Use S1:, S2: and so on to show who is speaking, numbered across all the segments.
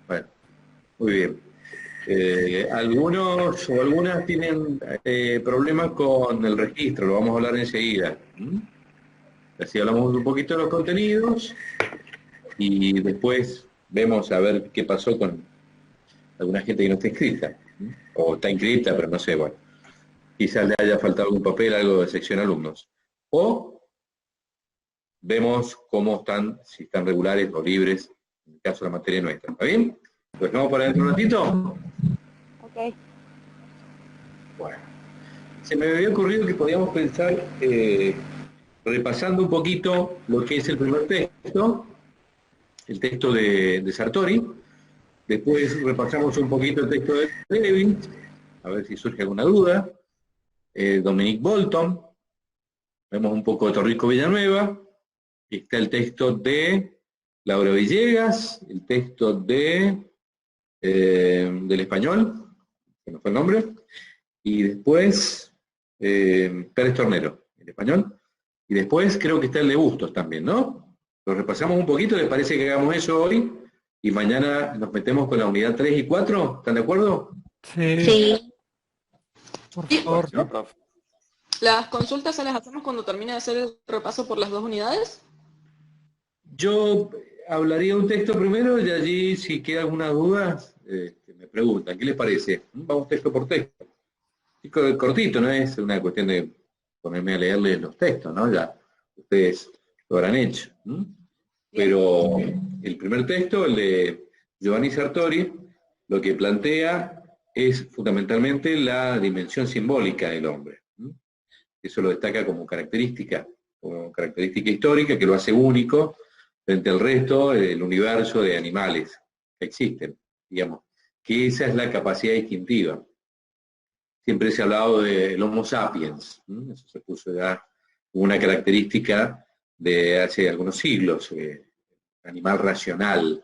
S1: Bueno, muy bien. Algunos o algunas tienen problemas con el registro, lo vamos a hablar enseguida. ¿Mm? Así hablamos un poquito de los contenidos y después vemos a ver qué pasó con alguna gente que no está inscrita. ¿Mm? O está inscrita, pero no sé, bueno. Quizás le haya faltado algún papel, algo de sección alumnos. O vemos cómo están, si están regulares o libres, en el caso de la materia nuestra. ¿Está bien? ¿Lo dejamos para dentro un ratito?
S2: Ok.
S1: Bueno. Se me había ocurrido que podíamos pensar, repasando un poquito lo que es el primer texto, el texto de Sartori, después repasamos un poquito el texto de Levin, a ver si surge alguna duda, Dominique Bolton, vemos un poco de Torrico Villanueva, está el texto de Laura Villegas, el texto del español, que no fue el nombre, y después Pérez Tornero, el español, y después creo que está el de Bustos también, ¿no? Lo repasamos un poquito, ¿les parece que hagamos eso hoy? Y mañana nos metemos con la unidad 3 y 4, ¿están de acuerdo?
S3: Sí,
S2: Sí.
S3: por
S4: Sí,
S3: favor.
S4: sí, profe. ¿Las consultas se las hacemos cuando termine de hacer el repaso por las dos unidades?
S1: Yo hablaría un texto primero y allí si queda alguna duda, me preguntan, ¿qué les parece? Vamos texto por texto. Y cortito, no es una cuestión de ponerme a leerles los textos, ¿no? Ya ustedes lo habrán hecho.
S4: Bien.
S1: Pero el primer texto, el de Giovanni Sartori, lo que plantea es fundamentalmente la dimensión simbólica del hombre. Eso lo destaca como característica histórica que lo hace único frente al resto del universo de animales que existen, digamos, que esa es la capacidad distintiva. Siempre se ha hablado del Homo sapiens, eso se puso ya como una característica de hace algunos siglos, animal racional,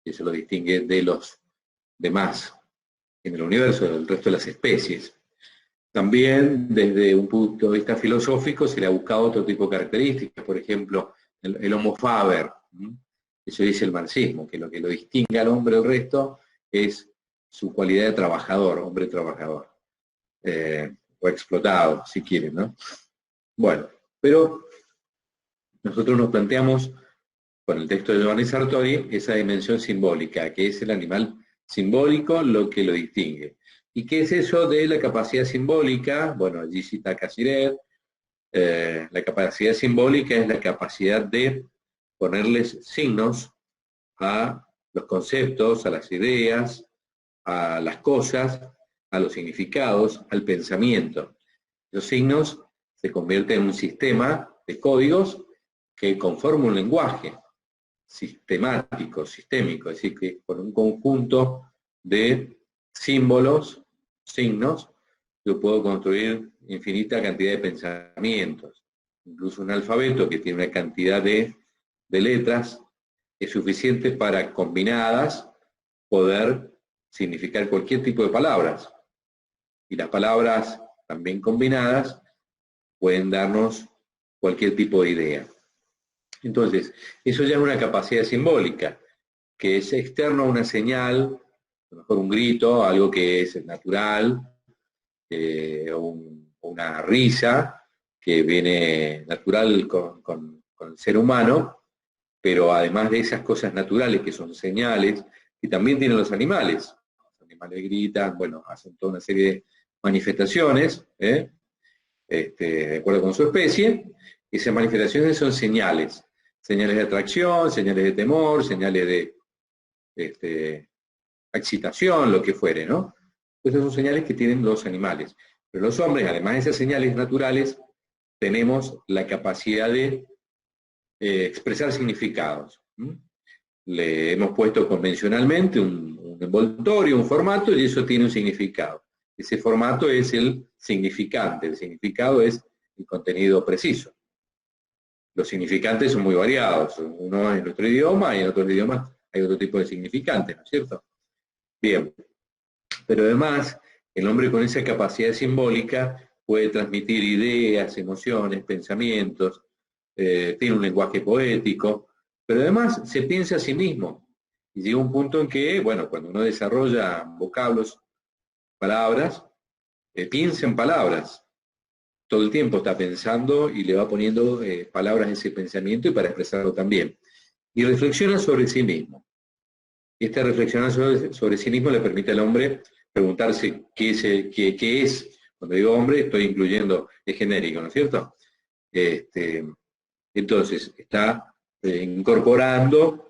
S1: que se lo distingue de los demás en el universo, del resto de las especies. También desde un punto de vista filosófico se le ha buscado otro tipo de características, por ejemplo, el Homo faber, eso dice el marxismo, que lo distingue al hombre del resto es su cualidad de trabajador, hombre trabajador, o explotado, si quieren, ¿no? Bueno, pero nosotros nos planteamos con el texto de Giovanni Sartori esa dimensión simbólica, que es el animal simbólico lo que lo distingue. ¿Y qué es eso de la capacidad simbólica? Bueno, allí cita Casirer. La capacidad simbólica es la capacidad de ponerles signos a los conceptos, a las ideas, a las cosas, a los significados, al pensamiento. Los signos se convierten en un sistema de códigos que conforma un lenguaje sistemático, sistémico, es decir, que con un conjunto de símbolos, signos, yo puedo construir infinita cantidad de pensamientos. Incluso un alfabeto que tiene una cantidad de letras es suficiente para combinadas poder significar cualquier tipo de palabras. Y las palabras también combinadas pueden darnos cualquier tipo de idea. Entonces, eso ya es una capacidad simbólica, que es externo a una señal, a lo mejor un grito, algo que es natural, una risa, que viene natural con el ser humano, pero además de esas cosas naturales que son señales, que también tienen los animales. Los animales gritan, bueno, hacen toda una serie de manifestaciones, de acuerdo con su especie. Esas manifestaciones son señales, señales de atracción, señales de temor, señales de excitación, lo que fuere, ¿no? Esas son señales que tienen los animales. Pero los hombres, además de esas señales naturales, tenemos la capacidad de expresar significados. Le hemos puesto convencionalmente un envoltorio, un formato, y eso tiene un significado. Ese formato es el significante, el significado es el contenido preciso. Los significantes son muy variados, uno en nuestro idioma y en otros idiomas hay otro tipo de significantes, ¿no es cierto? Bien, pero además el hombre con esa capacidad simbólica puede transmitir ideas, emociones, pensamientos, tiene un lenguaje poético, pero además se piensa a sí mismo. Y llega un punto en que, bueno, cuando uno desarrolla vocablos, palabras, piensa en palabras. Todo el tiempo está pensando y le va poniendo palabras a ese pensamiento y para expresarlo también. Y reflexiona sobre sí mismo. Y esta reflexión sobre sí mismo le permite al hombre preguntarse qué es. Cuando digo hombre, estoy incluyendo, es genérico, ¿no es cierto? Entonces, está incorporando,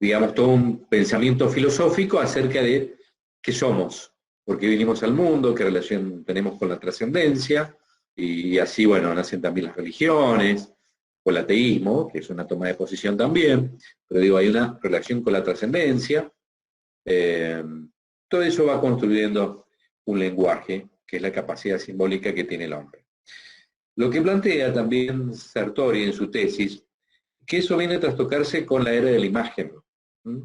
S1: digamos, todo un pensamiento filosófico acerca de qué somos, por qué vinimos al mundo, qué relación tenemos con la trascendencia, y así, bueno, nacen también las religiones, o el ateísmo, que es una toma de posición también, pero digo, hay una relación con la trascendencia. Todo eso va construyendo un lenguaje, que es la capacidad simbólica que tiene el hombre. Lo que plantea también Sartori en su tesis, que eso viene a trastocarse con la era de la imagen. ¿Mm?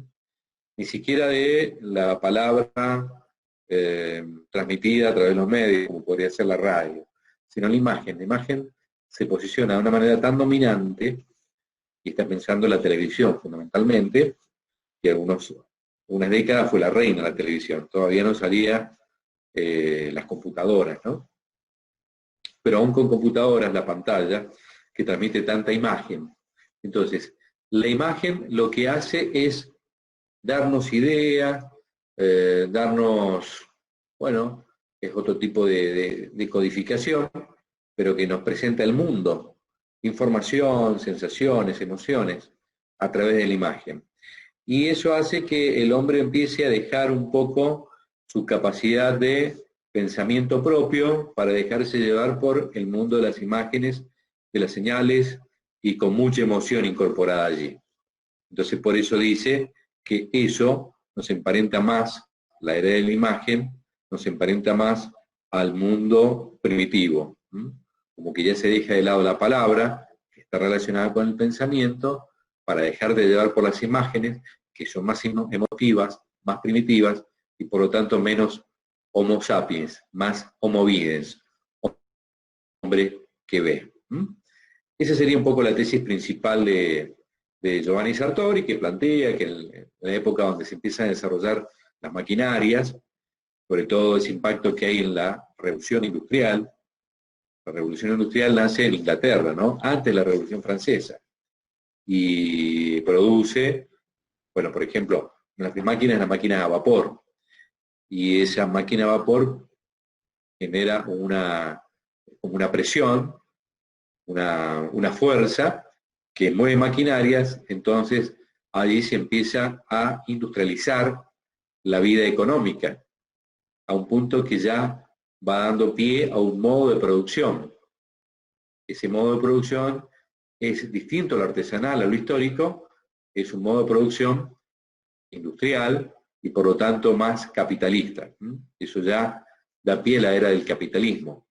S1: Ni siquiera de la palabra transmitida a través de los medios, como podría ser la radio, sino la imagen. La imagen se posiciona de una manera tan dominante, y está pensando en la televisión fundamentalmente, que unas décadas fue la reina de la televisión, todavía no salía las computadoras, ¿no? Pero aún con computadoras, la pantalla, que transmite tanta imagen. Entonces, la imagen lo que hace es darnos ideas, darnos, bueno, es otro tipo de codificación, pero que nos presenta el mundo, información, sensaciones, emociones, a través de la imagen. Y eso hace que el hombre empiece a dejar un poco su capacidad de pensamiento propio para dejarse llevar por el mundo de las imágenes, de las señales y con mucha emoción incorporada allí. Entonces por eso dice que eso nos emparenta más, la era de la imagen, nos emparenta más al mundo primitivo. Como que ya se deja de lado la palabra, que está relacionada con el pensamiento, para dejar de llevar por las imágenes, que son más emotivas, más primitivas, y por lo tanto menos homo sapiens, más homo videns, hombre que ve. Esa sería un poco la tesis principal de Giovanni Sartori, que plantea que en la época donde se empiezan a desarrollar las maquinarias, sobre todo ese impacto que hay en la revolución industrial. La revolución industrial nace en Inglaterra, ¿no? Antes de la Revolución Francesa. Y produce, bueno, por ejemplo, una máquina es la máquina a vapor. Y esa máquina a vapor genera una presión, una fuerza que mueve maquinarias, entonces allí se empieza a industrializar la vida económica, a un punto que ya va dando pie a un modo de producción. Ese modo de producción es distinto a lo artesanal, a lo histórico, es un modo de producción industrial y por lo tanto más capitalista. Eso ya da pie a la era del capitalismo.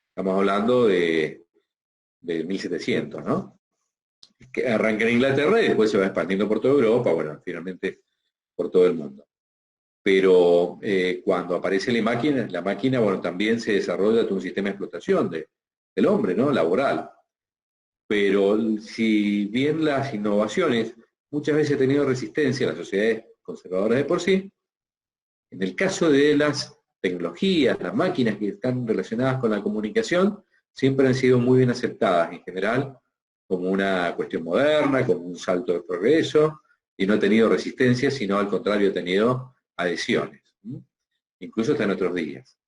S1: Estamos hablando de 1700, ¿no? Que arranca en Inglaterra y después se va expandiendo por toda Europa, bueno, finalmente por todo el mundo. Pero cuando aparece la máquina, bueno, también se desarrolla todo un sistema de explotación del hombre, ¿no? Laboral. Pero si bien las innovaciones muchas veces han tenido resistencia a las sociedades conservadoras de por sí, en el caso de las tecnologías, las máquinas que están relacionadas con la comunicación, siempre han sido muy bien aceptadas en general como una cuestión moderna, como un salto de progreso, y no ha tenido resistencia, sino al contrario ha tenido adhesiones, incluso hasta en nuestros días.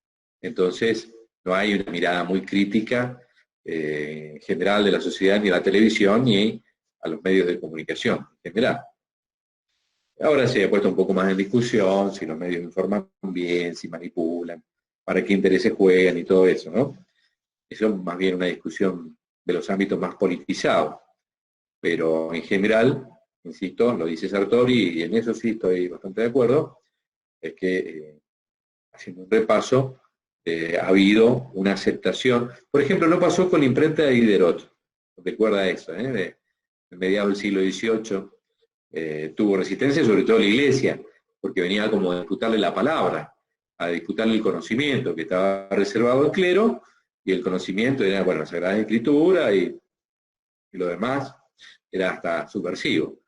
S1: Entonces, no hay una mirada muy crítica en general de la sociedad, ni a la televisión, ni a los medios de comunicación en general. Ahora se ha puesto un poco más en discusión si los medios informan bien, si manipulan, para qué intereses juegan y todo eso, ¿no? Eso es más bien una discusión de los ámbitos más politizados. Pero en general, insisto, lo dice Sartori, y en eso sí estoy bastante de acuerdo, es que, haciendo un repaso, ha habido una aceptación. Por ejemplo, no pasó con la imprenta de Diderot, recuerda eso, de mediados del siglo XVIII, tuvo resistencia, sobre todo la Iglesia, porque venía como a disputarle la palabra, a disputarle el conocimiento, que estaba reservado al clero, y el conocimiento era, bueno, la Sagrada Escritura y lo demás, era hasta subversivo.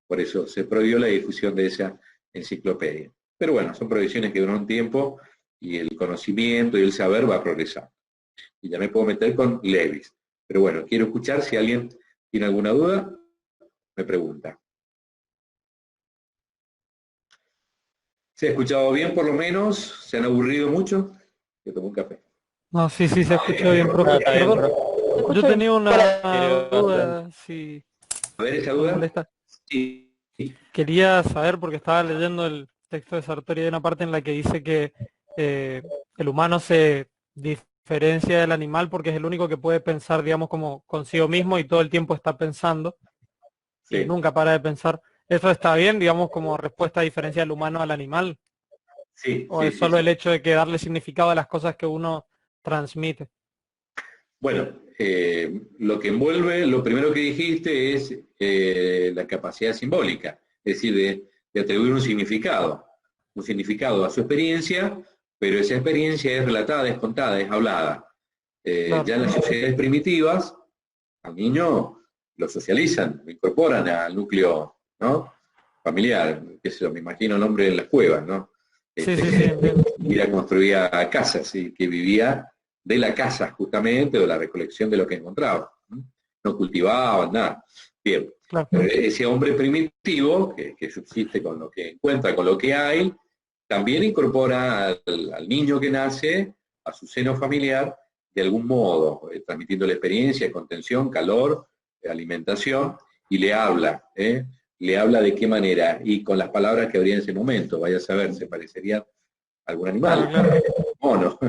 S1: Por eso se prohibió la difusión de esa enciclopedia. Pero bueno, son prohibiciones que duran un tiempo y el conocimiento y el saber va a progresar. Y ya me puedo meter con Lewis. Pero bueno, quiero escuchar si alguien tiene alguna duda, me pregunta. ¿Se ha escuchado bien por lo menos? ¿Se han aburrido mucho? Yo tomo un café.
S3: No, sí, sí, se escucha bien, profe.
S2: Está bien,
S3: Perdón,
S2: profe.
S3: yo tenía una
S2: Quiero-
S3: duda, si
S1: A ver, esa
S3: no
S1: duda.
S3: molesta.
S1: Sí.
S3: Quería saber, porque estaba leyendo el texto de Sartori, hay una parte en la que dice que el humano se diferencia del animal porque es el único que puede pensar, digamos, como consigo mismo y todo el tiempo está pensando y
S1: Sí.
S3: nunca para de pensar. ¿Eso está bien, digamos, como respuesta a diferencia del humano al animal?
S1: Sí,
S3: ¿O
S1: sí,
S3: es
S1: sí,
S3: solo
S1: sí.
S3: el hecho de que darle significado a las cosas que uno transmite?
S1: Bueno, lo que envuelve, lo primero que dijiste es la capacidad simbólica, es decir, de atribuir un significado a su experiencia, pero esa experiencia es relatada, es contada, es hablada.
S3: Claro.
S1: Ya en las sociedades primitivas, al niño lo socializan, lo incorporan al núcleo, ¿no?, familiar, que se me imagino el hombre en las cuevas, ¿no?
S3: Sí,
S1: Este,
S3: sí, sí, entiendo.
S1: que construía casas y que vivía de la casa justamente, o de la recolección de lo que encontraba. No cultivaban nada. Bien,
S3: Claro.
S1: ese hombre primitivo que subsiste con lo que encuentra, con lo que hay, también incorpora al niño que nace a su seno familiar de algún modo, transmitiendo la experiencia, contención, calor, alimentación, y le habla de qué manera, y con las palabras que habría en ese momento, vaya a saber, se parecería a algún
S3: Claro,
S1: animal,
S3: claro.
S1: mono,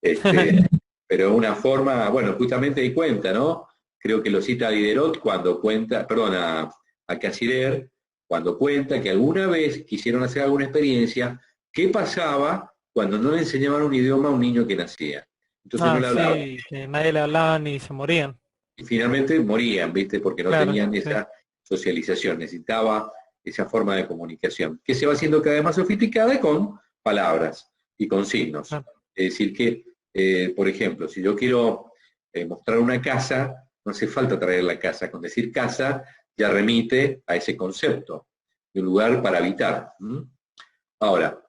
S1: este, pero una forma, bueno, justamente ahí cuenta, ¿no? Creo que lo cita Diderot cuando cuenta, perdón, a Cassirer, cuando cuenta que alguna vez quisieron hacer alguna experiencia, ¿qué pasaba cuando no le enseñaban un idioma a un niño que nacía? Entonces no
S3: Ah,
S1: le hablaban.
S3: sí, que nadie le hablaba ni se morían.
S1: Y finalmente morían, ¿viste? Porque no
S3: Claro,
S1: tenían
S3: sí.
S1: esa socialización, necesitaba esa forma de comunicación, que se va haciendo cada vez más sofisticada con palabras y con signos.
S3: Claro.
S1: Es decir, que, por ejemplo, si yo quiero mostrar una casa, no hace falta traer la casa. Con decir casa ya remite a ese concepto de un lugar para habitar. Ahora,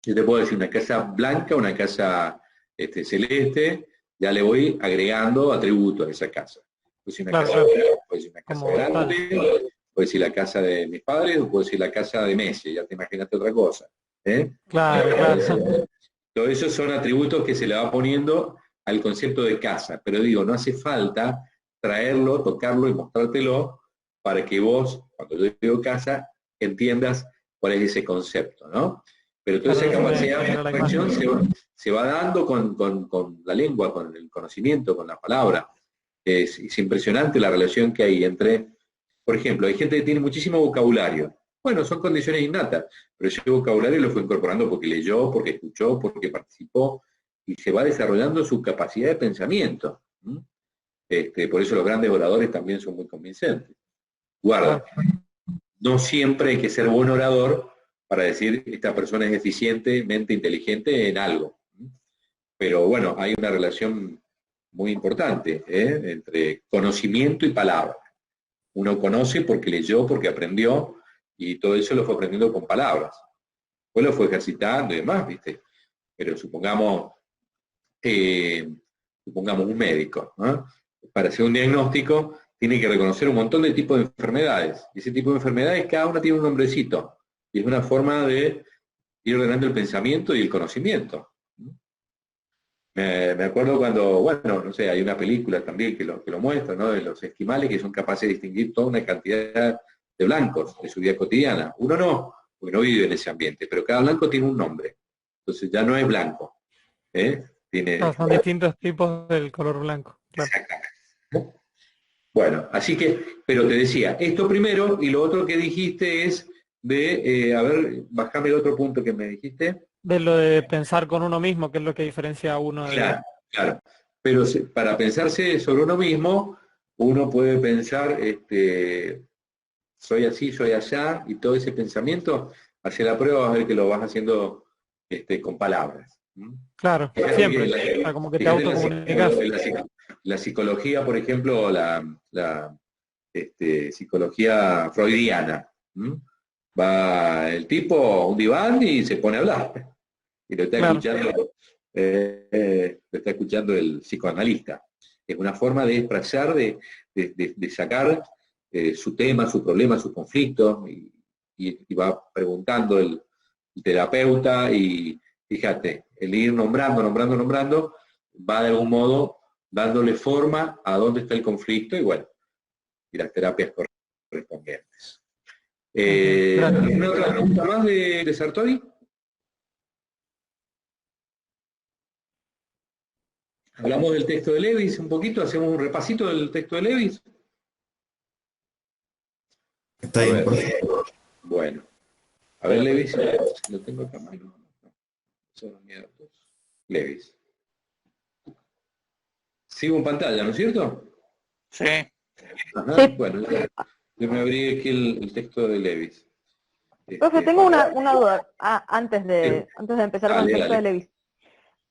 S1: yo te puedo decir una casa blanca, una casa celeste, ya le voy agregando atributos a esa casa. Puede ser una
S3: Claro,
S1: casa,
S3: claro.
S1: puede ser una casa
S3: Como detalles.
S1: grande, puede ser la casa de mis padres, o puede ser la casa de Messi, ya te imaginaste otra cosa. ¿eh?
S3: Claro, claro.
S1: Todo eso son atributos que se le va poniendo al concepto de casa, pero digo, no hace falta traerlo, tocarlo y mostrártelo para que vos, cuando yo digo casa, entiendas cuál es ese concepto, ¿no? Pero toda
S3: Claro,
S1: esa
S3: eso me
S1: capacidad de
S3: genera la imagen.
S1: abstracción se va dando con la lengua, con el conocimiento, con la palabra. Es impresionante la relación que hay entre, por ejemplo, hay gente que tiene muchísimo vocabulario. Bueno, son condiciones innatas, pero ese vocabulario lo fue incorporando porque leyó, porque escuchó, porque participó, y se va desarrollando su capacidad de pensamiento. Por eso los grandes oradores también son muy convincentes. Guarda,
S3: Claro.
S1: no siempre hay que ser buen orador para decir que esta persona es eficientemente inteligente en algo. Pero bueno, hay una relación muy importante entre conocimiento y palabra. Uno conoce porque leyó, porque aprendió, y todo eso lo fue aprendiendo con palabras. Después lo fue ejercitando y demás, ¿viste? Pero supongamos un médico, ¿no? Para hacer un diagnóstico tiene que reconocer un montón de tipos de enfermedades. Y ese tipo de enfermedades, cada una tiene un nombrecito. Y es una forma de ir ordenando el pensamiento y el conocimiento. Me acuerdo cuando, bueno, no sé, hay una película también que lo muestra, ¿no? De los esquimales que son capaces de distinguir toda una cantidad de blancos de su vida cotidiana. Uno no, porque no vive en ese ambiente, pero cada blanco tiene un nombre. Entonces ya no es blanco. Tiene...
S3: Claro, son distintos tipos del color blanco. Claro.
S1: Exactamente. Bueno, así que, pero te decía, esto primero, y lo otro que dijiste es a ver, bajame el otro punto que me dijiste.
S3: De lo de pensar con uno mismo, que es lo que diferencia a uno de...
S1: Claro, claro. Pero para pensarse sobre uno mismo, uno puede pensar, soy así, soy allá, y todo ese pensamiento, hacia la prueba vas a ver que lo vas haciendo con palabras.
S3: Claro,
S1: Fíjate que
S3: siempre. O sea, como que te
S1: fíjate
S3: autocomunicas.
S1: la psicología, por ejemplo, psicología freudiana. Va el tipo a un diván y se pone a hablar. Y lo está escuchando el psicoanalista. Es una forma de expresar, de sacar su tema, su problema, su conflicto, y va preguntando el terapeuta, y fíjate, el ir nombrando, va de algún modo dándole forma a dónde está el conflicto, y bueno, y las terapias correspondientes. ¿Alguna otra pregunta más de Sartori? Hablamos del texto de Lewis un poquito, hacemos un repasito del texto de Lewis.
S2: Está bien.
S1: Bueno, a ver, Lewis, lo tengo acá. No. Lewis. Sigo en pantalla, ¿no es cierto?
S5: Sí.
S1: Ajá,
S6: Sí.
S1: bueno, yo me abrí aquí el texto de Lewis.
S6: Profe, tengo una duda antes de empezar con el texto de Lewis.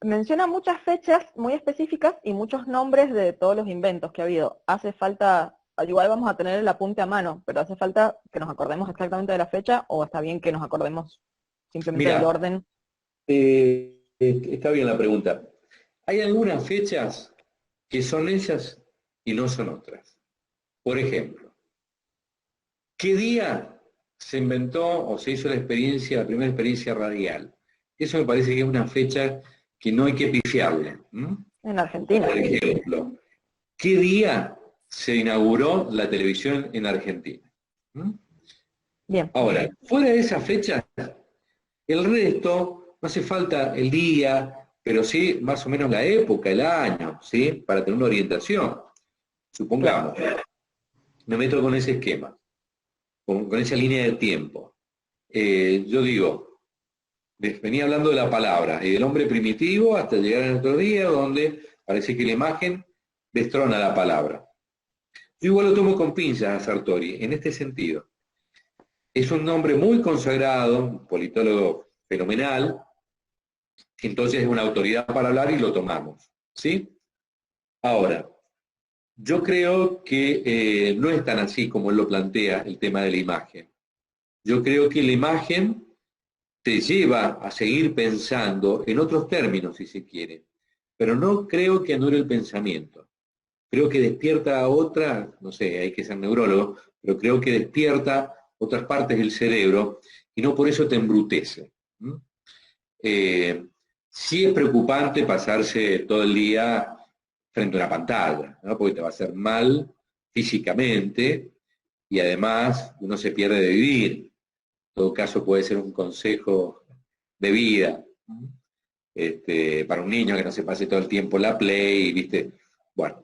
S6: Menciona muchas fechas muy específicas y muchos nombres de todos los inventos que ha habido. Hace falta, igual vamos a tener el apunte a mano, pero hace falta que nos acordemos exactamente de la fecha, o está bien que nos acordemos simplemente del orden.
S1: Está bien la pregunta. Hay algunas fechas que son esas y no son otras. Por ejemplo, ¿qué día se inventó o se hizo la primera experiencia radial? Eso me parece que es una fecha que no hay que pifiarle.
S6: En Argentina.
S1: Por ejemplo, ¿qué día se inauguró la televisión en Argentina?
S6: Bien.
S1: Ahora, fuera de esa fecha, el resto, no hace falta el día, pero sí más o menos la época, el año, ¿sí? Para tener una orientación. Supongamos, me meto con ese esquema, con esa línea de tiempo. Yo digo, venía hablando de la palabra y del hombre primitivo hasta llegar a nuestro día, donde parece que la imagen destrona la palabra. Yo igual lo tomo con pinzas a Sartori, en este sentido. Es un nombre muy consagrado, un politólogo fenomenal, entonces es una autoridad para hablar y lo tomamos, ¿sí? Ahora, yo creo que no es tan así como él lo plantea, el tema de la imagen. Yo creo que la imagen te lleva a seguir pensando en otros términos, si se quiere, pero no creo que anule el pensamiento. Creo que despierta otra, no sé, hay que ser neurólogo, pero creo que despierta otras partes del cerebro y no por eso te embrutece. Sí es preocupante pasarse todo el día frente a una pantalla, ¿no? Porque te va a hacer mal físicamente y además uno se pierde de vivir. En todo caso puede ser un consejo de vida para un niño que no se pase todo el tiempo en la Play, ¿viste? Bueno,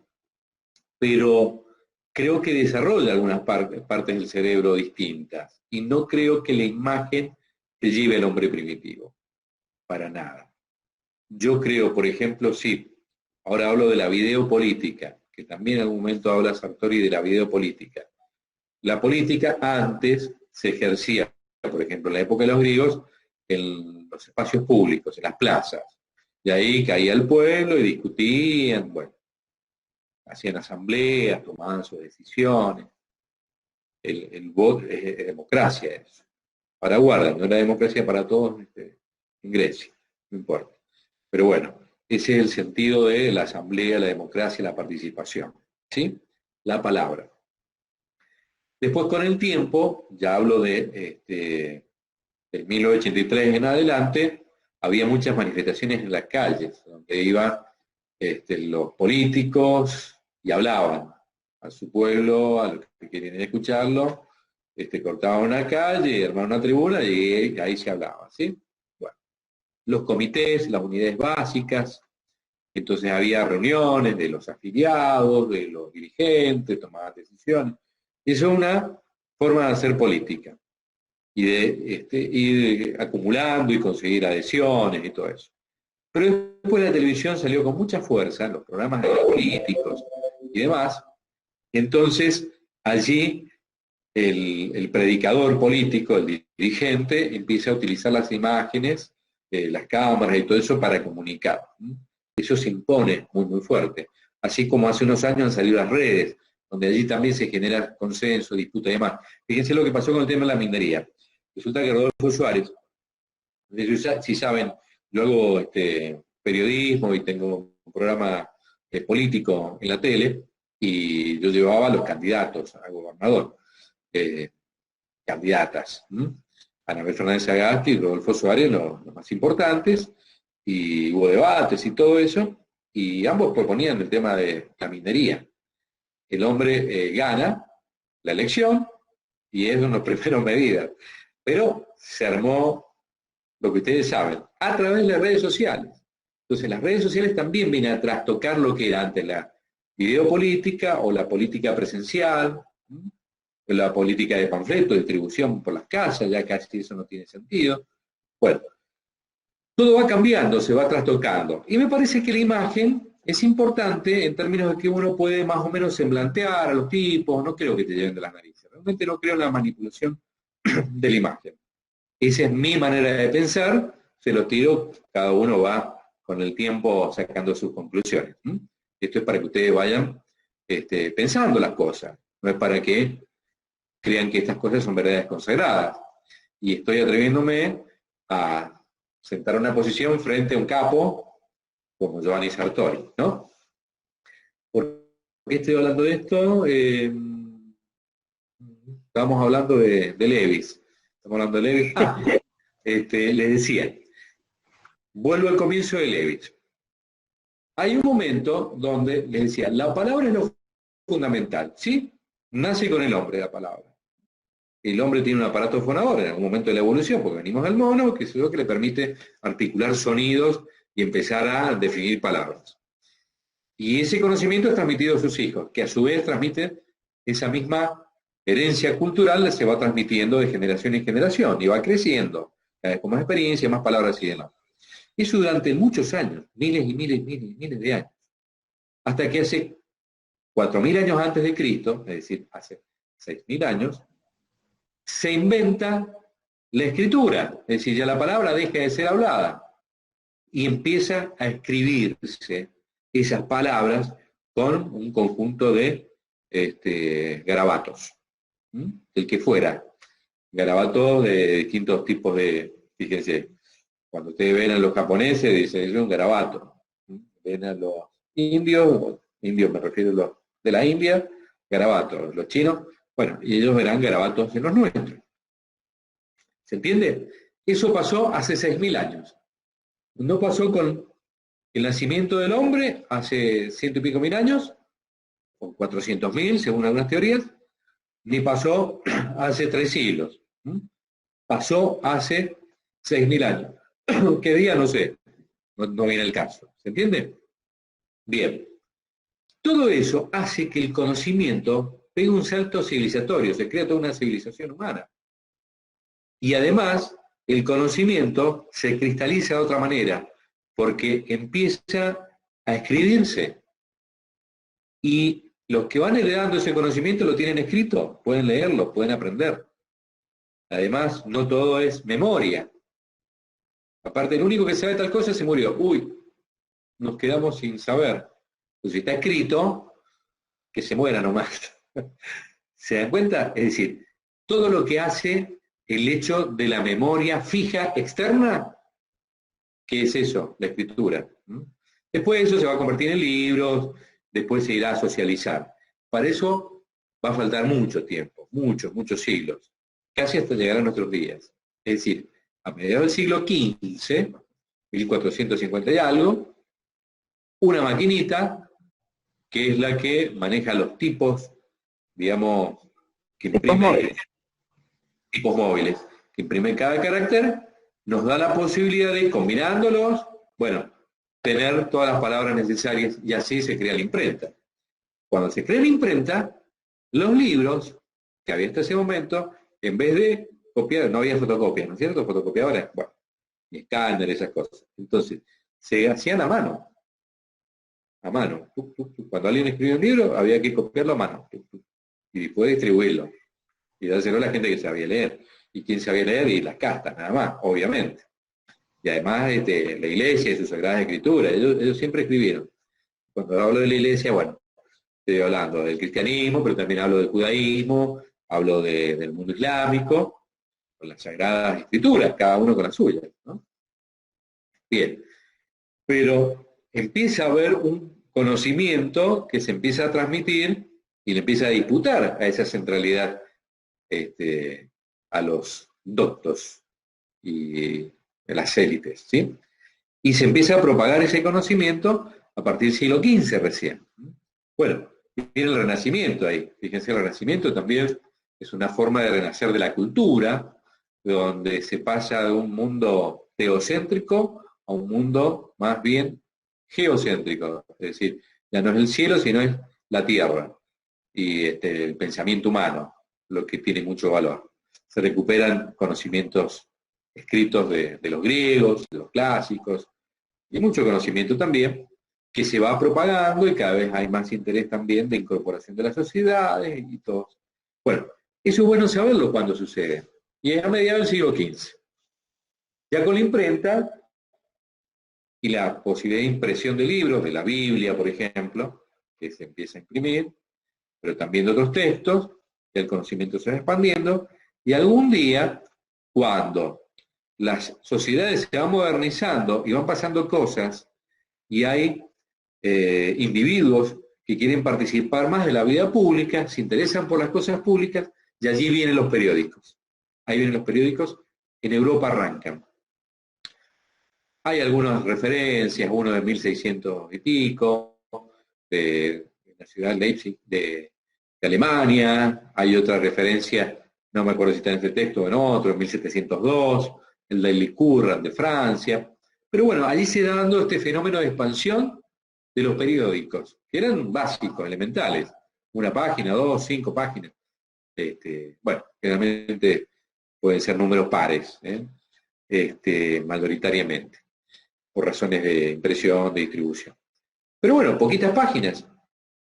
S1: pero creo que desarrolla algunas partes del cerebro distintas y no creo que la imagen te lleve al hombre primitivo, para nada. Yo creo, por ejemplo, sí, ahora hablo de la videopolítica, que también en algún momento habla Sartori de la videopolítica. La política antes se ejercía, por ejemplo, en la época de los griegos, en los espacios públicos, en las plazas. Y ahí caía el pueblo y discutían, bueno, hacían asambleas, tomaban sus decisiones. El voto es democracia eso. Ahora guardan, no era democracia para todos en Grecia, no importa. Pero bueno, ese es el sentido de la asamblea, la democracia, la participación. ¿Sí? La palabra. Después con el tiempo, ya hablo de 1983 en adelante, había muchas manifestaciones en las calles, donde iban los políticos y hablaban a su pueblo, a los que querían escucharlo, cortaban una calle, armaban una tribuna y ahí se hablaba, ¿sí? Bueno, los comités, las unidades básicas, entonces había reuniones de los afiliados, de los dirigentes, tomaban decisiones. Eso es una forma de hacer política y de ir acumulando y conseguir adhesiones y todo eso. Pero después la televisión salió con mucha fuerza, los programas de los políticos y demás. Entonces, allí el predicador político, el dirigente, empieza a utilizar las imágenes, las cámaras y todo eso para comunicar. Eso se impone muy, muy fuerte. Así como hace unos años han salido las redes, donde allí también se genera consenso, disputa y demás. Fíjense lo que pasó con el tema de la minería. Resulta que Rodolfo Suárez, si saben, yo hago periodismo y tengo un programa político en la tele, y yo llevaba a los candidatos a gobernador, candidatas, Anabel Fernández Sagasti y Rodolfo Suárez, los más importantes, y hubo debates y todo eso, y ambos proponían el tema de la minería. El hombre gana la elección y es una primera medida, pero se armó lo que ustedes saben, a través de las redes sociales. Entonces las redes sociales también vienen a trastocar lo que era antes la videopolítica o la política presencial, o la política de panfleto, distribución por las casas, ya casi eso no tiene sentido. Bueno, todo va cambiando, se va trastocando. Y me parece que la imagen es importante en términos de que uno puede más o menos semblantear a los tipos, no creo que te lleven de las narices, realmente no creo en la manipulación de la imagen. Esa es mi manera de pensar, se lo tiro, cada uno va con el tiempo sacando sus conclusiones. Esto es para que ustedes vayan pensando las cosas, no es para que crean que estas cosas son verdades consagradas. Y estoy atreviéndome a sentar una posición frente a un capo como Giovanni Sartori, ¿no? ¿Por qué estoy hablando de esto? Estábamos hablando de Levis. Estamos hablando de Levis. Les decía, vuelvo al comienzo de Levis. Hay un momento donde les decía, la palabra es lo fundamental, ¿sí? Nace con el hombre la palabra. El hombre tiene un aparato fonador en algún momento de la evolución, porque venimos del mono, que es lo que le permite articular sonidos y empezar a definir palabras. Y ese conocimiento es transmitido a sus hijos, que a su vez transmiten esa misma herencia cultural, se va transmitiendo de generación en generación y va creciendo, cada vez con más experiencia, más palabras y demás. Eso durante muchos años, miles y miles y miles y miles de años. Hasta que hace 4.000 años antes de Cristo, es decir, hace 6.000 años, se inventa la escritura, es decir, ya la palabra deja de ser hablada y empieza a escribirse esas palabras con un conjunto de garabatos, el que fuera, garabatos de distintos tipos de, fíjense, cuando ustedes ven a los japoneses dicen, es un garabato, ven a los indios me refiero a los de la India, garabatos, los chinos, bueno, y ellos verán garabatos en los nuestros. ¿Se entiende? Eso pasó hace 6.000 años. No pasó con el nacimiento del hombre hace 100 y pico mil años, o 400.000, según algunas teorías, ni pasó hace 3 siglos. Pasó hace 6.000 años. ¿Qué día? No sé. No viene el caso. ¿Se entiende? Bien. Todo eso hace que el conocimiento pegue un salto civilizatorio, se crea toda una civilización humana. Y además, el conocimiento se cristaliza de otra manera, porque empieza a escribirse. Y los que van heredando ese conocimiento lo tienen escrito, pueden leerlo, pueden aprender. Además, no todo es memoria. Aparte, el único que sabe tal cosa se murió. Uy, nos quedamos sin saber. Pues si está escrito, que se muera nomás. ¿Se dan cuenta? Es decir, todo lo que hace el hecho de la memoria fija externa, ¿qué es eso? La escritura. Después eso se va a convertir en libros, después se irá a socializar. Para eso va a faltar mucho tiempo, muchos siglos, casi hasta llegar a nuestros días. Es decir, a mediados del siglo XV, 1450 y algo, una maquinita, que es la que maneja los tipos, digamos, que imprime tipos móviles, que imprime cada carácter, nos da la posibilidad de, combinándolos, bueno, tener todas las palabras necesarias y así se crea la imprenta. Cuando se crea la imprenta, los libros que había hasta ese momento, en vez de copiar, no había fotocopias, ¿no es cierto? Fotocopiadoras, bueno, ni escáner, esas cosas. Entonces, se hacían a mano. A mano. Cuando alguien escribía un libro, había que copiarlo a mano. Y después distribuirlo. Y dárselo a la gente que sabía leer. Y quien sabía leer, y las castas, nada más, obviamente. Y además la iglesia y sus sagradas escrituras, ellos siempre escribieron. Cuando hablo de la iglesia, bueno, estoy hablando del cristianismo, pero también hablo del judaísmo, hablo del mundo islámico, con las sagradas escrituras, cada uno con las suyas, ¿no? Bien, pero empieza a haber un conocimiento que se empieza a transmitir y le empieza a disputar a esa centralidad a los doctos y a las élites, ¿sí? Y se empieza a propagar ese conocimiento a partir del siglo XV recién. Bueno, viene el Renacimiento ahí. Fíjense, el Renacimiento también es una forma de renacer de la cultura, donde se pasa de un mundo teocéntrico a un mundo más bien geocéntrico. Es decir, ya no es el cielo, sino es la tierra y el pensamiento humano, lo que tiene mucho valor. Se recuperan conocimientos escritos de los griegos, de los clásicos, y mucho conocimiento también, que se va propagando y cada vez hay más interés también de incorporación de las sociedades y todo. Bueno, eso es bueno saberlo cuando sucede. Y es a mediados del siglo XV. Ya con la imprenta y la posibilidad de impresión de libros, de la Biblia, por ejemplo, que se empieza a imprimir, pero también de otros textos, el conocimiento se va expandiendo, y algún día, cuando las sociedades se van modernizando y van pasando cosas, y hay individuos que quieren participar más de la vida pública, se interesan por las cosas públicas, y allí vienen los periódicos. Ahí vienen los periódicos, en Europa arrancan. Hay algunas referencias, uno de 1600 y pico, de la ciudad de Leipzig, de Alemania, hay otra referencia, no me acuerdo si está en este texto o en otro, en 1702, el Daily Courant de Francia. Pero bueno, allí se da dando este fenómeno de expansión de los periódicos, que eran básicos, elementales, una página, 2, 5 páginas. Bueno, generalmente pueden ser números pares, mayoritariamente, por razones de impresión, de distribución. Pero bueno, poquitas páginas.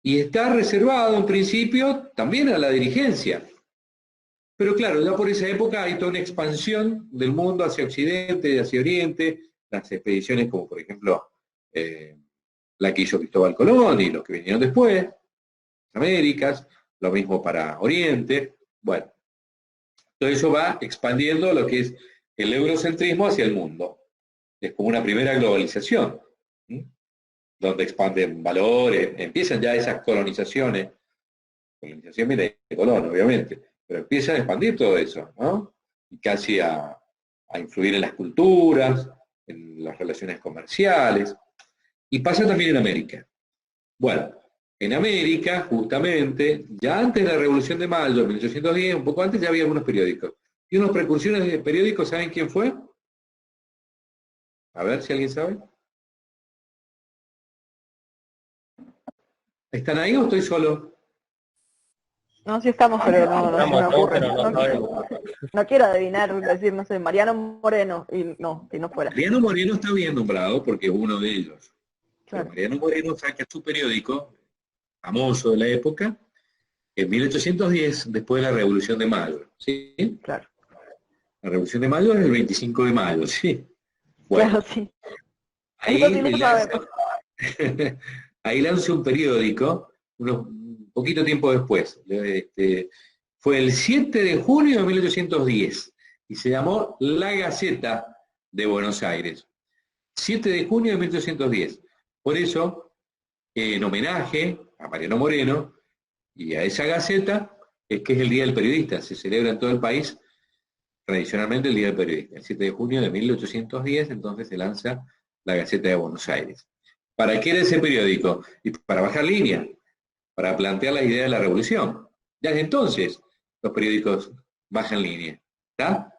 S1: Y está reservado en principio también a la dirigencia. Pero claro, ya por esa época hay toda una expansión del mundo hacia Occidente, hacia Oriente, las expediciones como por ejemplo la que hizo Cristóbal Colón y los que vinieron después, Américas, lo mismo para Oriente. Bueno, todo eso va expandiendo lo que es el eurocentrismo hacia el mundo. Es como una primera globalización, ¿sí? Donde expanden valores, empiezan ya esas colonización viene de Colón, obviamente, pero empiezan a expandir todo eso, ¿no? Y casi a influir en las culturas, en las relaciones comerciales, y pasa también en América. Bueno, en América, justamente, ya antes de la Revolución de Mayo, en 1810, un poco antes, ya había algunos periódicos. Y unos precursores de periódicos, ¿saben quién fue? A ver si alguien sabe. ¿Están ahí o estoy solo?
S6: No, sí estamos, pero no se me ocurre.
S3: Pero
S6: No quiero adivinar, decir, no sé, Mariano Moreno, y no fuera.
S1: Mariano Moreno está bien nombrado porque es uno de ellos.
S6: Claro.
S1: Mariano Moreno saca su periódico, famoso de la época, en 1810, después de la Revolución de Mayo. ¿Sí?
S6: Claro.
S1: La Revolución de Mayo es el 25 de mayo, ¿sí? Bueno,
S6: Claro, sí.
S1: Ahí lanza un periódico, un poquito tiempo después. Fue el 7 de junio de 1810 y se llamó La Gaceta de Buenos Aires. 7 de junio de 1810. Por eso, en homenaje a Mariano Moreno y a esa Gaceta, es que es el Día del Periodista. Se celebra en todo el país tradicionalmente el Día del Periodista. El 7 de junio de 1810, entonces se lanza La Gaceta de Buenos Aires. ¿Para qué era ese periódico? Y para bajar línea, para plantear la idea de la revolución. Ya desde entonces los periódicos bajan línea. ¿Está?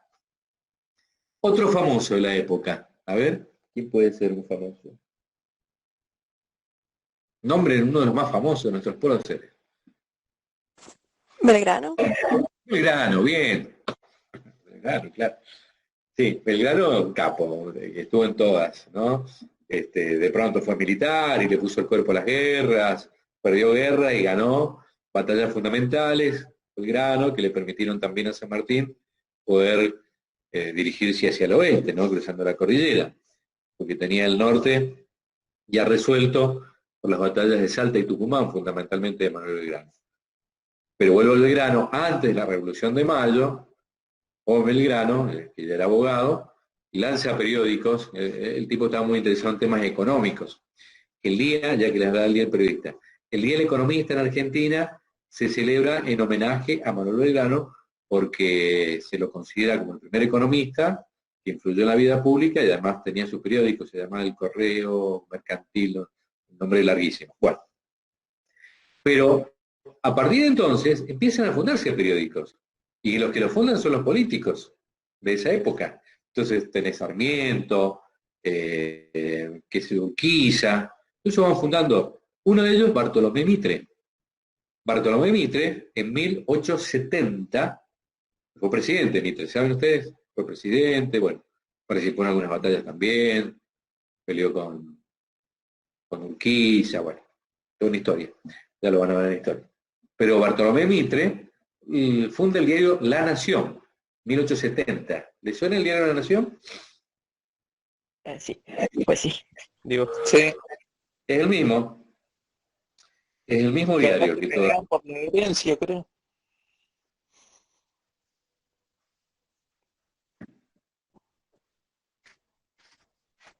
S1: Otro famoso de la época. A ver, ¿quién puede ser un famoso? Nombre uno de los más famosos de nuestros próceres.
S4: Belgrano.
S1: Belgrano, bien. Belgrano, claro. Sí, Belgrano, capo, estuvo en todas, ¿no? De pronto fue militar y le puso el cuerpo a las guerras, perdió guerra y ganó batallas fundamentales, Belgrano, que le permitieron también a San Martín poder dirigirse hacia el oeste, ¿no? Cruzando la cordillera, porque tenía el norte ya resuelto por las batallas de Salta y Tucumán, fundamentalmente de Manuel Belgrano. Pero vuelvo al Belgrano, antes de la Revolución de Mayo, o Belgrano, que ya era abogado, lanza periódicos, el tipo estaba muy interesado en temas económicos. El día, ya que les da el día del periodista, el Día del Economista en Argentina se celebra en homenaje a Manuel Belgrano porque se lo considera como el primer economista que influyó en la vida pública y además tenía su periódico, se llamaba El Correo Mercantil, un nombre larguísimo. Bueno, pero a partir de entonces empiezan a fundarse periódicos y los que lo fundan son los políticos de esa época. Entonces tenés Sarmiento, que se Urquiza, ellos van fundando. Uno de ellos, Bartolomé Mitre. Bartolomé Mitre, en 1870, fue presidente Mitre, ¿saben ustedes? Fue presidente, bueno, participó en algunas batallas también, peleó con Urquiza, bueno, es una historia, ya lo van a ver en la historia. Pero Bartolomé Mitre funda el diario La Nación, 1870. ¿Le suena el diario La Nación?
S2: Sí, pues sí.
S5: Digo,
S2: Sí.
S1: Es el mismo. Es el mismo diario que todo.
S2: Por la herencia, creo.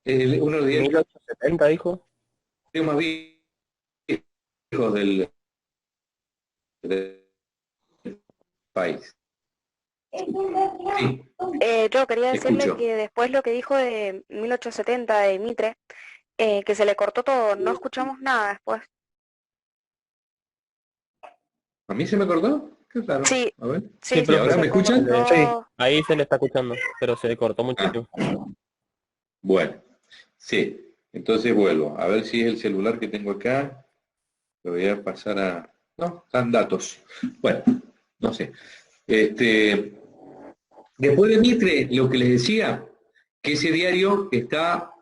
S1: Uno de los diarios
S5: 1870 dijo.
S1: más viejos del país. Sí,
S7: Yo quería decirle
S1: escucho.
S7: que después lo que dijo de 1870 de Mitre, que se le cortó todo, no escuchamos nada después.
S1: ¿A mí se me acordó? Qué raro.
S7: Sí,
S1: A ver.
S7: sí,
S5: pero
S1: ahora
S7: se
S1: me escuchan?
S7: cortó.
S5: Sí, ahí se le está escuchando, pero se le cortó muchísimo.
S1: Bueno, sí. Entonces vuelvo. A ver si es el celular que tengo acá. Lo voy a pasar a... No, están datos. Bueno, no sé. Después de Mitre, lo que les decía, que ese diario está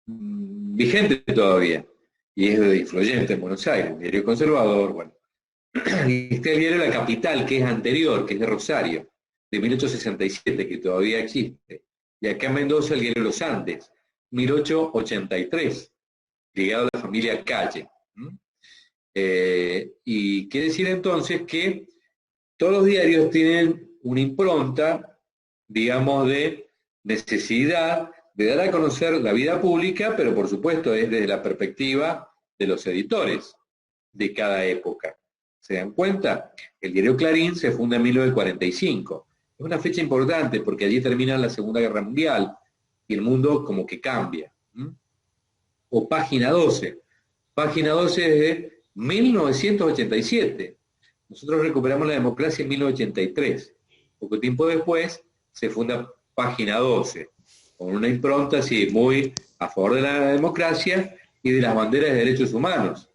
S1: vigente todavía. Y es influyente en Buenos Aires, un diario conservador, bueno. Y está el diario La Capital, que es anterior, que es de Rosario, de 1867, que todavía existe. Y acá en Mendoza el diario Los Andes, 1883, ligado a la familia Calle. Y quiere decir entonces que todos los diarios tienen una impronta, digamos, de necesidad de dar a conocer la vida pública, pero por supuesto es desde la perspectiva de los editores de cada época. ¿Se dan cuenta? El diario Clarín se funda en 1945. Es una fecha importante porque allí termina la Segunda Guerra Mundial y el mundo como que cambia. O Página 12. Página 12 es de 1987. Nosotros recuperamos la democracia en 1983. Poco tiempo después se funda Página 12, con una impronta así muy a favor de la democracia y de las banderas de derechos humanos,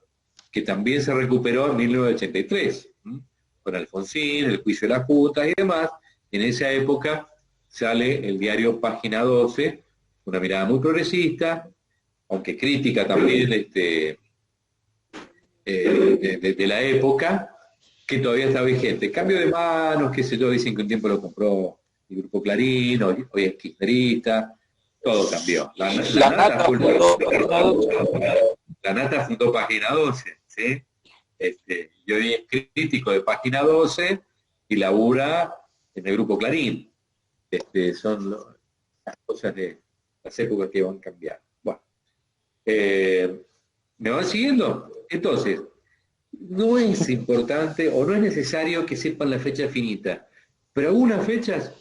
S1: que también se recuperó en 1983, con Alfonsín, el juicio de las putas y demás. En esa época sale el diario Página 12, una mirada muy progresista, aunque crítica también de la época, que todavía está vigente. Cambio de manos, qué sé yo, dicen que un tiempo lo compró el Grupo Clarín, hoy es kirchnerista, todo cambió. La Nata fundó Página 12, ¿sí? Y hoy es crítico de Página 12 y labura en el Grupo Clarín. Son las cosas de las épocas que van cambiando. Bueno, ¿me van siguiendo? Entonces, no es importante o no es necesario que sepan la fecha finita, pero algunas fechas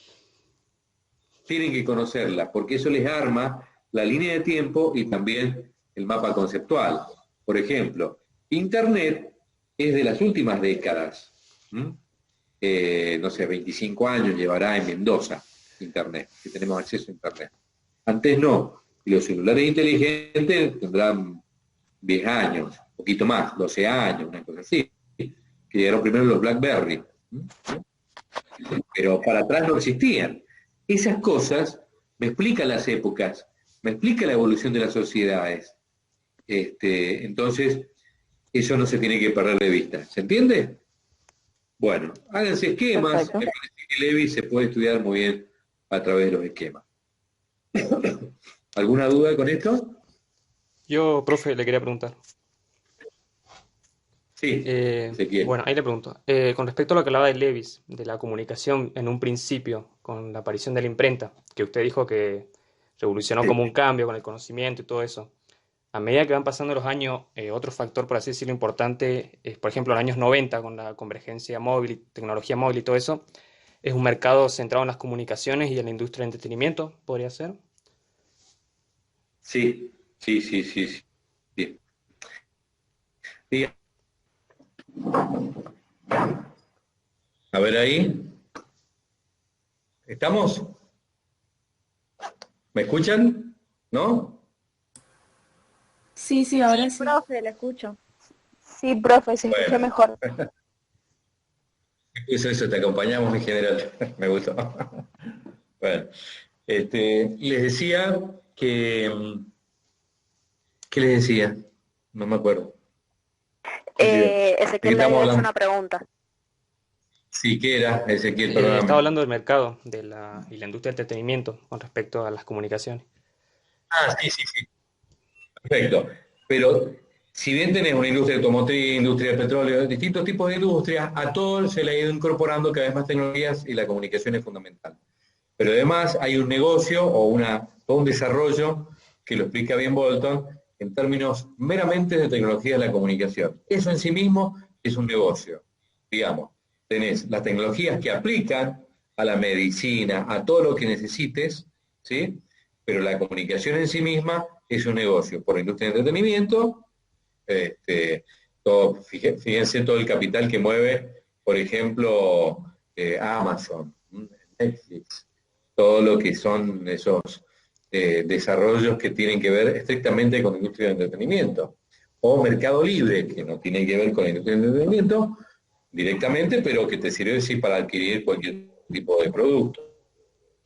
S1: tienen que conocerlas, porque eso les arma la línea de tiempo y también el mapa conceptual. Por ejemplo, Internet es de las últimas décadas. No sé, 25 años llevará en Mendoza Internet, que tenemos acceso a Internet. Antes no, y los celulares inteligentes tendrán 10 años, un poquito más, 12 años, una cosa así, que llegaron primero los BlackBerry. Pero para atrás no existían. Esas cosas me explican las épocas, me explica la evolución de las sociedades. Entonces, eso no se tiene que perder de vista. ¿Se entiende? Bueno, háganse esquemas.
S6: Perfecto.
S1: Me parece que Levi se puede estudiar muy bien a través de los esquemas. ¿Alguna duda con esto?
S5: Yo, profe, le quería preguntar.
S1: Sí, Ezequiel.
S8: Bueno, ahí le pregunto. Con respecto a lo que hablaba de Lewis, de la comunicación en un principio, con la aparición de la imprenta, que usted dijo que revolucionó
S1: Sí.
S8: como un cambio con el conocimiento y todo eso. A medida que van pasando los años, otro factor, por así decirlo, importante es, por ejemplo, en los años 90, con la convergencia móvil y tecnología móvil y todo eso, es un mercado centrado en las comunicaciones y en la industria de entretenimiento, podría ser.
S1: Sí, sí, sí, sí, sí. Sí. Sí. A ver ahí. ¿Estamos? ¿Me escuchan? ¿No?
S4: Sí, ahora sí.
S7: Profe, le escucho.
S2: Sí, profe, se escucha
S1: Bueno,
S2: mejor.
S1: eso, te acompañamos en general. Me gustó. Bueno, les decía que... ¿Qué les decía? No me acuerdo. ¿De qué
S7: Ezequiel le
S1: estamos
S7: había hecho
S1: hablando?
S7: una pregunta.
S1: Sí, ¿qué era, Ezequiel?
S8: Estaba
S1: Perdóname.
S8: hablando del mercado y la industria del entretenimiento con respecto a las comunicaciones.
S1: Ah, sí, sí, sí. Perfecto. Pero si bien tenés una industria automotriz, industria de petróleo, distintos tipos de industrias, a todos se le ha ido incorporando cada vez más tecnologías y la comunicación es fundamental. Pero además hay un negocio o todo un desarrollo que lo explica bien Bolton en términos meramente de tecnología de la comunicación. Eso en sí mismo es un negocio. Digamos, tenés las tecnologías que aplican a la medicina, a todo lo que necesites, ¿sí? Pero la comunicación en sí misma es un negocio. Por la industria de entretenimiento, fíjense todo el capital que mueve, por ejemplo, Amazon, Netflix, todo lo que son esos desarrollos que tienen que ver estrictamente con la industria del entretenimiento. O Mercado Libre, que no tiene que ver con la industria del entretenimiento directamente, pero que te sirve sí, para adquirir cualquier tipo de producto.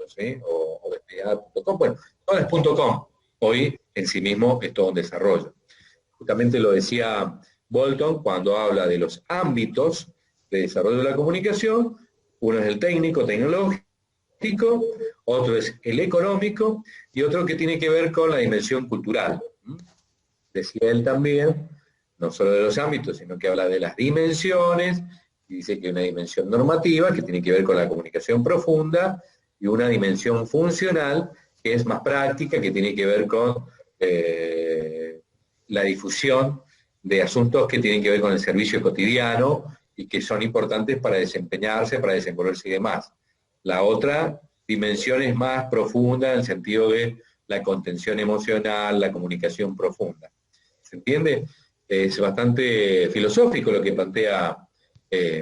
S1: ¿Sí? O desplegada.com. Bueno, todo es .com. Hoy en sí mismo es todo un desarrollo. Justamente lo decía Bolton cuando habla de los ámbitos de desarrollo de la comunicación. Uno es el técnico, tecnológico, otro es el económico y otro que tiene que ver con la dimensión cultural. Decía él también, no solo de los ámbitos, sino que habla de las dimensiones, y dice que hay una dimensión normativa que tiene que ver con la comunicación profunda y una dimensión funcional que es más práctica, que tiene que ver con la difusión de asuntos que tienen que ver con el servicio cotidiano y que son importantes para desempeñarse, para desenvolverse y demás. La otra dimensión es más profunda en el sentido de la contención emocional, la comunicación profunda. ¿Se entiende? Es bastante filosófico lo que plantea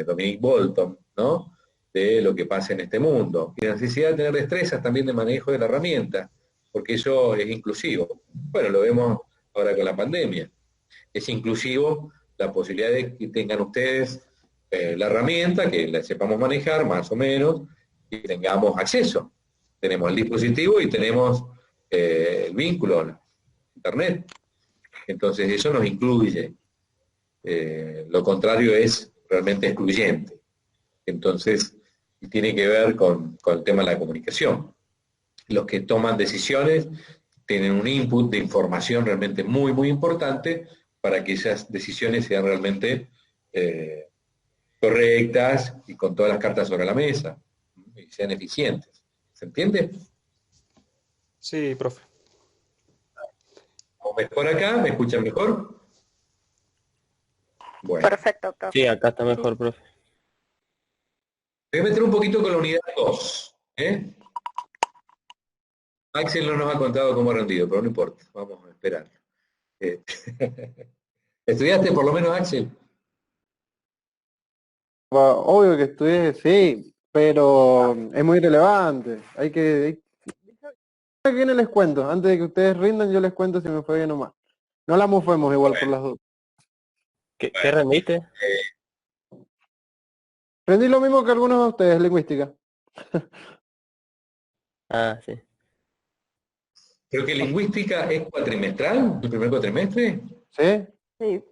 S1: Dominique Bolton, ¿no? De lo que pasa en este mundo. Y la necesidad de tener destrezas también de manejo de la herramienta, porque eso es inclusivo. Bueno, lo vemos ahora con la pandemia. Es inclusivo la posibilidad de que tengan ustedes la herramienta, que la sepamos manejar más o menos, y tengamos acceso. Tenemos el dispositivo y tenemos el vínculo, Internet. Entonces eso nos incluye. Lo contrario es realmente excluyente. Entonces, tiene que ver con el tema de la comunicación. Los que toman decisiones tienen un input de información realmente muy, muy importante para que esas decisiones sean realmente correctas y con todas las cartas sobre la mesa y sean eficientes. ¿Se entiende?
S8: Sí, profe.
S1: ¿O mejor acá? ¿Me escuchan mejor? Bueno.
S7: Perfecto, profe.
S5: Sí, acá está mejor, profe.
S1: Voy a meter un poquito con la unidad 2. Axel no nos ha contado cómo ha rendido, pero no importa, vamos a esperar. ¿Estudiaste por lo menos, Axel?
S9: Obvio que estudié, sí, pero es muy relevante. ¿Qué les cuento? Antes de que ustedes rindan, yo les cuento si me fue bien o mal. No la mufemos igual por las dudas.
S5: ¿Qué rendiste?
S9: Rendí lo mismo que algunos de ustedes, lingüística.
S5: Ah, sí.
S1: Creo que lingüística es cuatrimestral, el primer cuatrimestre.
S9: ¿Sí?
S6: Sí.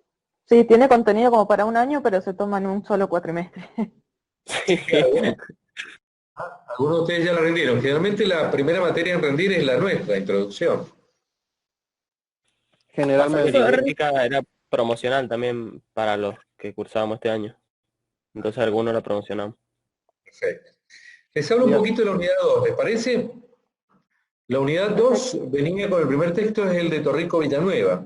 S6: Sí, tiene contenido como para un año, pero se toma en un solo cuatrimestre.
S1: Claro, bueno. Algunos de ustedes ya la rendieron. Generalmente la primera materia en rendir es la nuestra, introducción.
S5: Pasa que
S9: Generalmente.
S5: lingüística era promocional también para los que cursábamos este año. Entonces algunos la promocionamos.
S1: Perfecto. Les hablo un
S9: Bien.
S1: poquito de la unidad 2, ¿les parece? La unidad 2 venía con el primer texto, es el de Torrico Villanueva.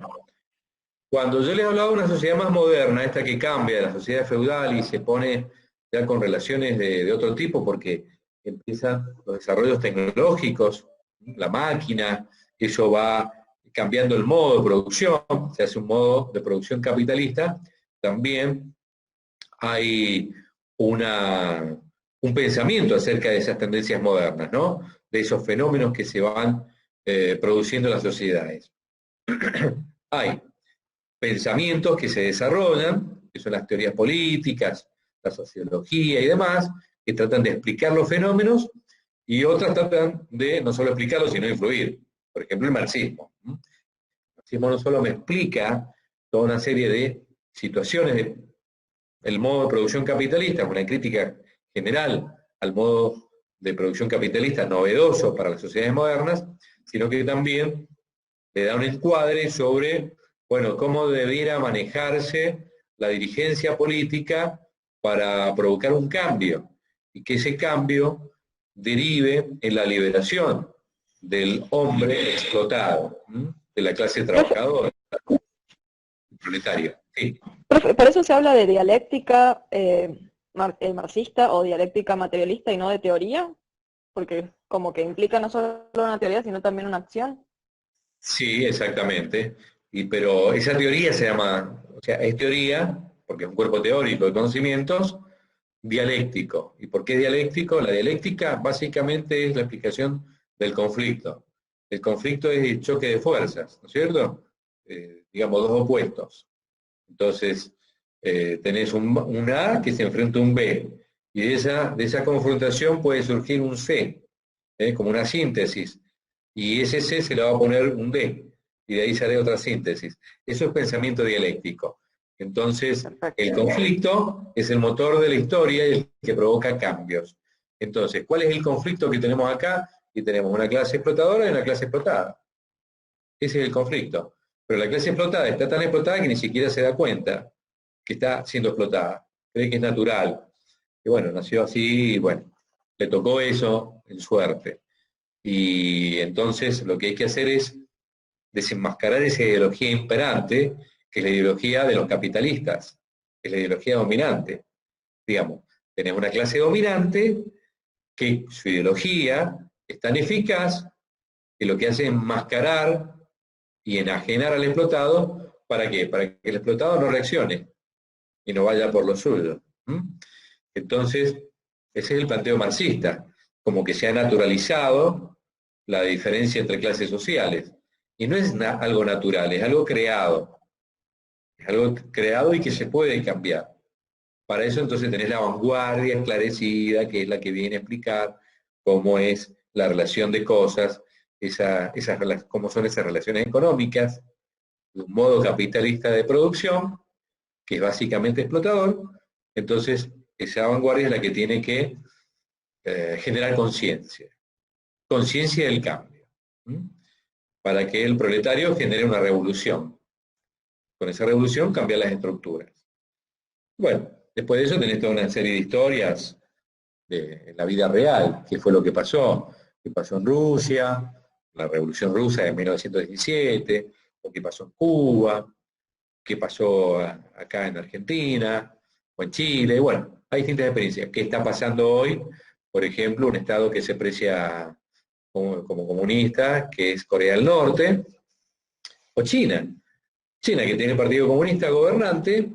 S1: Cuando yo les hablaba de una sociedad más moderna, esta que cambia de la sociedad feudal y se pone ya con relaciones de otro tipo, porque empiezan los desarrollos tecnológicos, la máquina, eso va cambiando el modo de producción, se hace un modo de producción capitalista, también hay un pensamiento acerca de esas tendencias modernas, ¿no? De esos fenómenos que se van produciendo en las sociedades. Hay pensamientos que se desarrollan, que son las teorías políticas, la sociología y demás, que tratan de explicar los fenómenos, y otras tratan de no solo explicarlos, sino influir. Por ejemplo, el marxismo. El marxismo no solo me explica toda una serie de situaciones del modo de producción capitalista, una crítica general al modo de producción capitalista novedoso para las sociedades modernas, sino que también le da un encuadre sobre, bueno, cómo debiera manejarse la dirigencia política para provocar un cambio, y que ese cambio derive en la liberación del hombre explotado, de la clase trabajadora, proletario. Sí.
S6: Profe, por eso se habla de dialéctica marxista o dialéctica materialista y no de teoría, porque como que implica no solo una teoría, sino también una acción.
S1: Sí, exactamente. Pero esa teoría se llama, o sea, es teoría, porque es un cuerpo teórico de conocimientos, dialéctico. ¿Y por qué dialéctico? La dialéctica básicamente es la explicación del conflicto. El conflicto es el choque de fuerzas, ¿no es cierto? Digamos, dos opuestos. Entonces, tenés un A que se enfrenta a un B, y de esa confrontación puede surgir un C, como una síntesis, y ese C se le va a poner un D, y de ahí sale otra síntesis. Eso es pensamiento dialéctico. Entonces, el conflicto es el motor de la historia y el que provoca cambios. Entonces, ¿cuál es el conflicto que tenemos acá? Y tenemos una clase explotadora y una clase explotada. Ese es el conflicto. Pero la clase explotada está tan explotada que ni siquiera se da cuenta que está siendo explotada. Cree que es natural. Y bueno, nació así y bueno, le tocó eso en suerte. Y entonces lo que hay que hacer es desenmascarar esa ideología imperante, que es la ideología de los capitalistas, que es la ideología dominante. Digamos, tenemos una clase dominante que su ideología es tan eficaz que lo que hace es enmascarar y enajenar al explotado. ¿Para qué? Para que el explotado no reaccione y no vaya por lo suyo. Entonces, ese es el planteo marxista, como que se ha naturalizado la diferencia entre clases sociales. Y no es algo natural, es algo creado. Es algo creado y que se puede cambiar. Para eso entonces tenés la vanguardia esclarecida, que es la que viene a explicar cómo es la relación de cosas, cómo son esas relaciones económicas, de un modo capitalista de producción, que es básicamente explotador. Entonces, esa vanguardia es la que tiene que generar conciencia del cambio, para que el proletario genere una revolución. Con esa revolución cambiar las estructuras. Bueno, después de eso tenés toda una serie de historias de la vida real, qué fue lo que pasó en Rusia, la Revolución Rusa de 1917, o qué pasó en Cuba, qué pasó acá en Argentina, o en Chile. Bueno, hay distintas experiencias. ¿Qué está pasando hoy? Por ejemplo, un estado que se aprecia como comunista, que es Corea del Norte, o China. China, que tiene el Partido Comunista gobernante,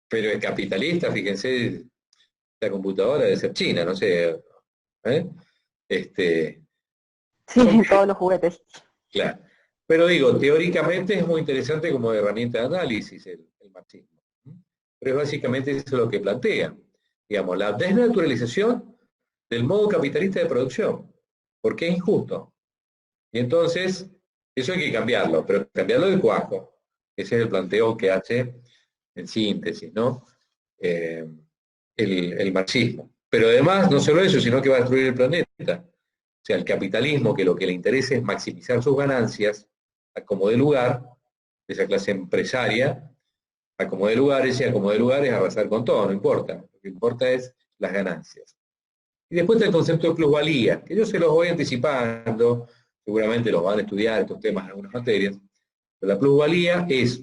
S1: pero es capitalista. Fíjense, la computadora debe ser china, no sé.
S6: Sí, todos los juguetes.
S1: Claro. Pero digo, teóricamente es muy interesante como herramienta de análisis el marxismo. Pero es básicamente eso lo que plantea. Digamos, la desnaturalización del modo capitalista de producción, porque es injusto. Y entonces, eso hay que cambiarlo, pero cambiarlo de cuajo. Ese es el planteo que hace, en síntesis, ¿no? El marxismo. Pero además, no solo eso, sino que va a destruir el planeta. O sea, el capitalismo, que lo que le interesa es maximizar sus ganancias, a como de lugar, de esa clase empresaria, acomodé lugares, y acomodé lugares, arrasar con todo, no importa. Lo que importa es las ganancias. Y después está el concepto de plusvalía, que yo se los voy anticipando, seguramente los van a estudiar estos temas en algunas materias, pero la plusvalía es,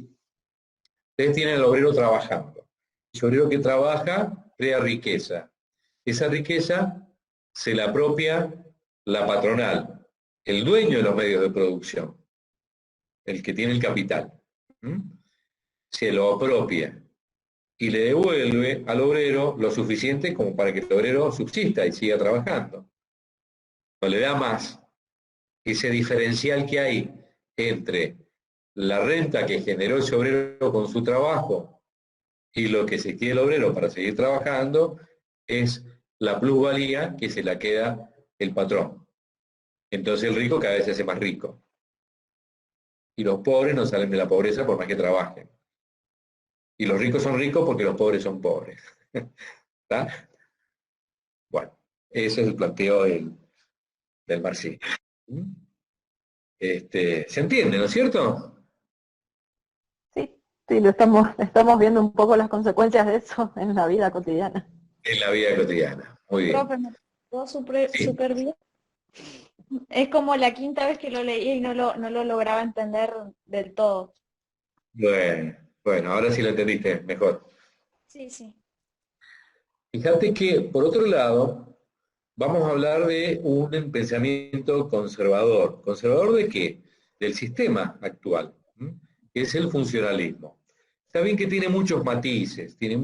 S1: ustedes tienen al obrero trabajando. El obrero que trabaja crea riqueza. Esa riqueza se la apropia la patronal, el dueño de los medios de producción, el que tiene el capital. Se lo apropia y le devuelve al obrero lo suficiente como para que el obrero subsista y siga trabajando. No le da más. Ese diferencial que hay entre la renta que generó ese obrero con su trabajo y lo que se quiere el obrero para seguir trabajando es la plusvalía que se la queda el patrón. Entonces el rico cada vez se hace más rico. Y los pobres no salen de la pobreza por más que trabajen. Y los ricos son ricos porque los pobres son pobres. ¿Está? Bueno, ese es el planteo del marxismo. ¿Se entiende, no es cierto?
S6: Sí, lo estamos viendo un poco las consecuencias de eso en la vida cotidiana.
S1: En la vida cotidiana, muy bien.
S10: Profe, me quedó súper bien. Es como la quinta vez que lo leía y no lo lograba entender del todo.
S1: Bueno, ahora sí lo entendiste mejor.
S10: Sí, sí.
S1: Fíjate que, por otro lado, vamos a hablar de un pensamiento conservador. ¿Conservador de qué? Del sistema actual, que es el funcionalismo. Está bien que tiene muchos matices, se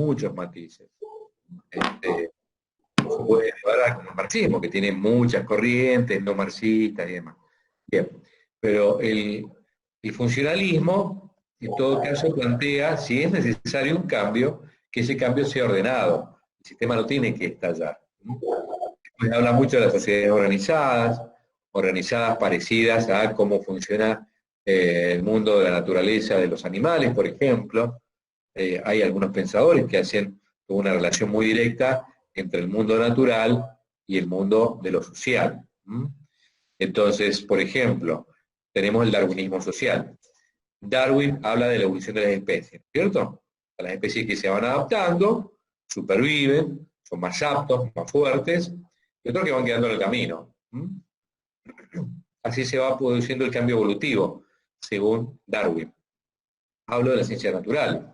S1: puede llevar con el marxismo, que tiene muchas corrientes no marxistas y demás. Bien, pero el funcionalismo, en todo caso, plantea, si es necesario un cambio, que ese cambio sea ordenado. El sistema no tiene que estallar. Después habla mucho de las sociedades organizadas parecidas a cómo funciona el mundo de la naturaleza de los animales, por ejemplo. Hay algunos pensadores que hacen una relación muy directa entre el mundo natural y el mundo de lo social. Entonces, por ejemplo, tenemos el darwinismo social. Darwin habla de la evolución de las especies, ¿cierto? A las especies que se van adaptando, superviven, son más aptos, más fuertes, y otros que van quedando en el camino. Así se va produciendo el cambio evolutivo, según Darwin. Hablo de la ciencia natural.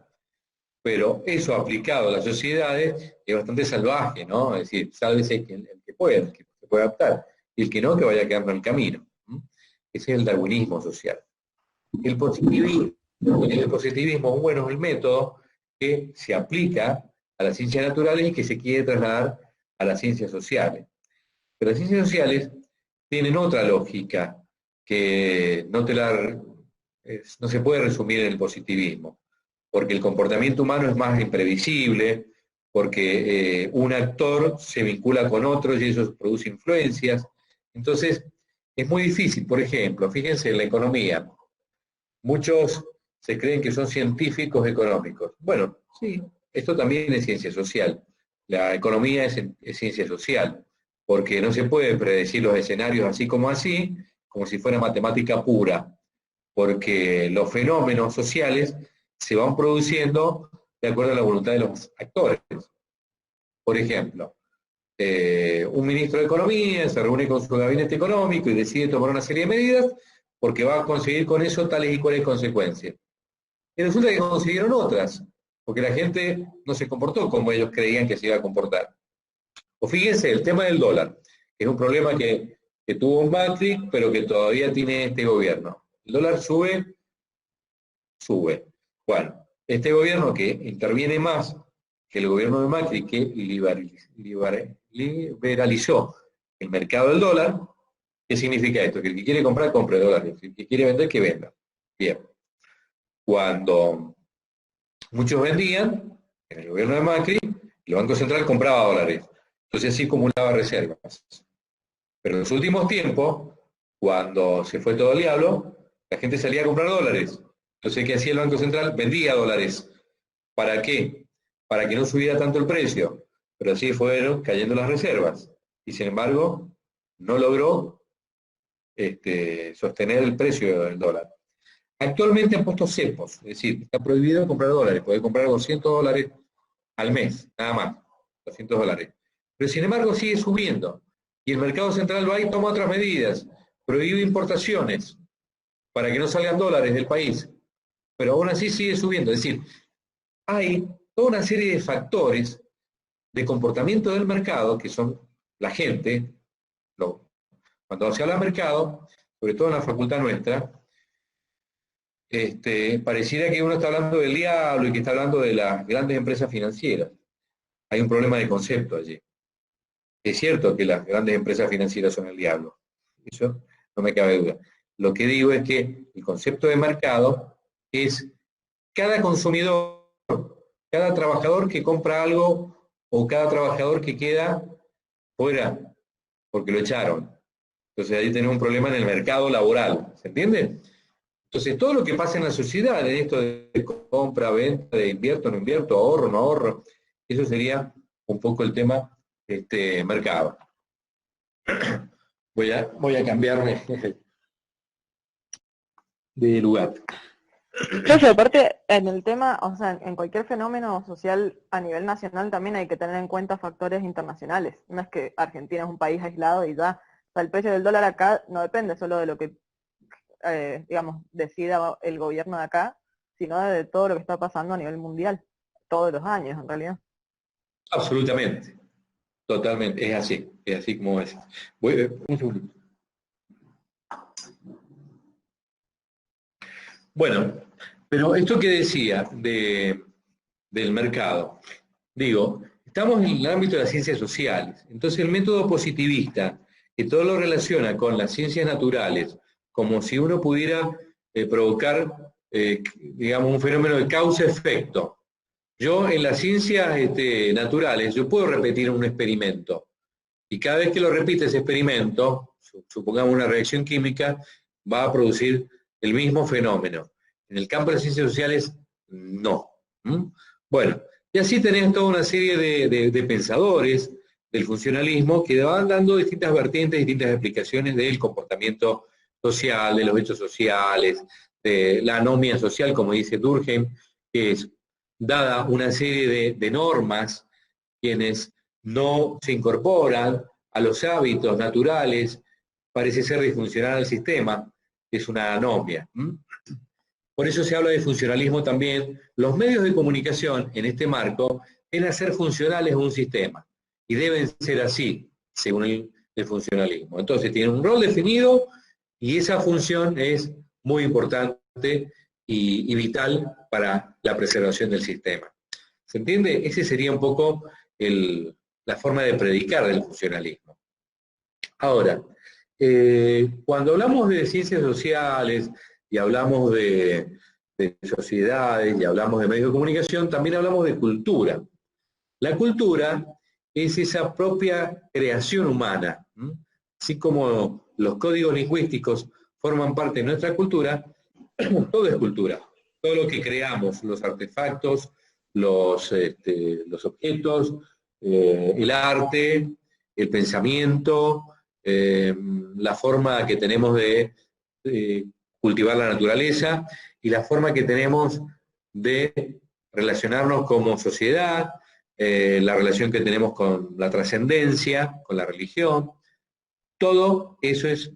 S1: Pero eso aplicado a las sociedades es bastante salvaje, ¿no? Es decir, sálvese el que pueda, el que se puede adaptar, y el que no, que vaya quedando en el camino. Ese es el darwinismo social. El positivismo bueno, es el método que se aplica a las ciencias naturales y que se quiere trasladar a las ciencias sociales. Pero las ciencias sociales tienen otra lógica que no se puede resumir en el positivismo, porque el comportamiento humano es más imprevisible, porque un actor se vincula con otros y eso produce influencias. Entonces, es muy difícil. Por ejemplo, fíjense en la economía. Muchos se creen que son científicos económicos. Bueno, sí, esto también es ciencia social. La economía es ciencia social, porque no se puede predecir los escenarios así, como si fuera matemática pura, porque los fenómenos sociales se van produciendo de acuerdo a la voluntad de los actores. Por ejemplo, un ministro de Economía se reúne con su gabinete económico y decide tomar una serie de medidas porque va a conseguir con eso tales y cuales consecuencias. Y resulta que consiguieron otras, porque la gente no se comportó como ellos creían que se iba a comportar. O fíjense, el tema del dólar, que es un problema que tuvo un Macri, pero que todavía tiene este gobierno. El dólar sube. Bueno, este gobierno que interviene más que el gobierno de Macri, que liberalizó el mercado del dólar, ¿qué significa esto? Que el que quiere comprar, compre dólares, el que quiere vender, que venda. Bien. Cuando muchos vendían, en el gobierno de Macri, el Banco Central compraba dólares. Entonces así acumulaba reservas. Pero en los últimos tiempos, cuando se fue todo el diablo, la gente salía a comprar dólares. Entonces, ¿qué hacía el Banco Central? Vendía dólares. ¿Para qué? Para que no subiera tanto el precio. Pero así fueron cayendo las reservas. Y sin embargo, no logró sostener el precio del dólar. Actualmente han puesto cepos, es decir, está prohibido comprar dólares, puede comprar $200 al mes, nada más, $200. Pero sin embargo sigue subiendo, y el mercado central va y toma otras medidas, prohíbe importaciones para que no salgan dólares del país, pero aún así sigue subiendo, es decir, hay toda una serie de factores de comportamiento del mercado, que son la gente, cuando se habla de mercado, sobre todo en la facultad nuestra, pareciera que uno está hablando del diablo y que está hablando de las grandes empresas financieras. Hay un problema de concepto allí. Es cierto que las grandes empresas financieras son el diablo, eso no me cabe duda. Lo que digo es que el concepto de mercado es cada consumidor, cada trabajador que compra algo o cada trabajador que queda fuera porque lo echaron. Entonces ahí tenemos un problema en el mercado laboral, ¿se entiende? Entonces todo lo que pasa en la sociedad, en esto de compra, venta, de invierto, no invierto, ahorro, no ahorro, eso sería un poco el tema mercado. Voy a cambiarme de lugar.
S6: Profe, aparte, en el tema, o sea, en cualquier fenómeno social a nivel nacional también hay que tener en cuenta factores internacionales. No es que Argentina es un país aislado y ya. O sea, el precio del dólar acá no depende solo de lo que, digamos, decida el gobierno de acá, sino de todo lo que está pasando a nivel mundial, todos los años en realidad.
S1: Absolutamente, totalmente, es así como es. Un segundo. Bueno, pero esto que decía del mercado, digo, estamos en el ámbito de las ciencias sociales, entonces el método positivista, que todo lo relaciona con las ciencias naturales, como si uno pudiera provocar, digamos, un fenómeno de causa-efecto. Yo en las ciencias naturales, yo puedo repetir un experimento, y cada vez que lo repite ese experimento, supongamos una reacción química, va a producir el mismo fenómeno. En el campo de las ciencias sociales, no. Bueno, y así tenés toda una serie de pensadores del funcionalismo que van dando distintas vertientes, distintas explicaciones del comportamiento social, de los hechos sociales, de la anomia social, como dice Durkheim, que es dada una serie de normas, quienes no se incorporan a los hábitos naturales, parece ser disfuncional el sistema, es una anomia. Por eso se habla de funcionalismo también. Los medios de comunicación, en este marco, deben ser funcionales a un sistema, y deben ser así, según el funcionalismo. Entonces, tienen un rol definido, y esa función es muy importante y vital para la preservación del sistema. ¿Se entiende? Ese sería un poco la forma de predicar del funcionalismo. Ahora, cuando hablamos de ciencias sociales y hablamos de sociedades y hablamos de medios de comunicación, también hablamos de cultura. La cultura es esa propia creación humana. Así como los códigos lingüísticos forman parte de nuestra cultura, todo es cultura. Todo lo que creamos, los artefactos, los objetos, el arte, el pensamiento, la forma que tenemos de cultivar la naturaleza y la forma que tenemos de relacionarnos como sociedad, la relación que tenemos con la trascendencia, con la religión, todo eso es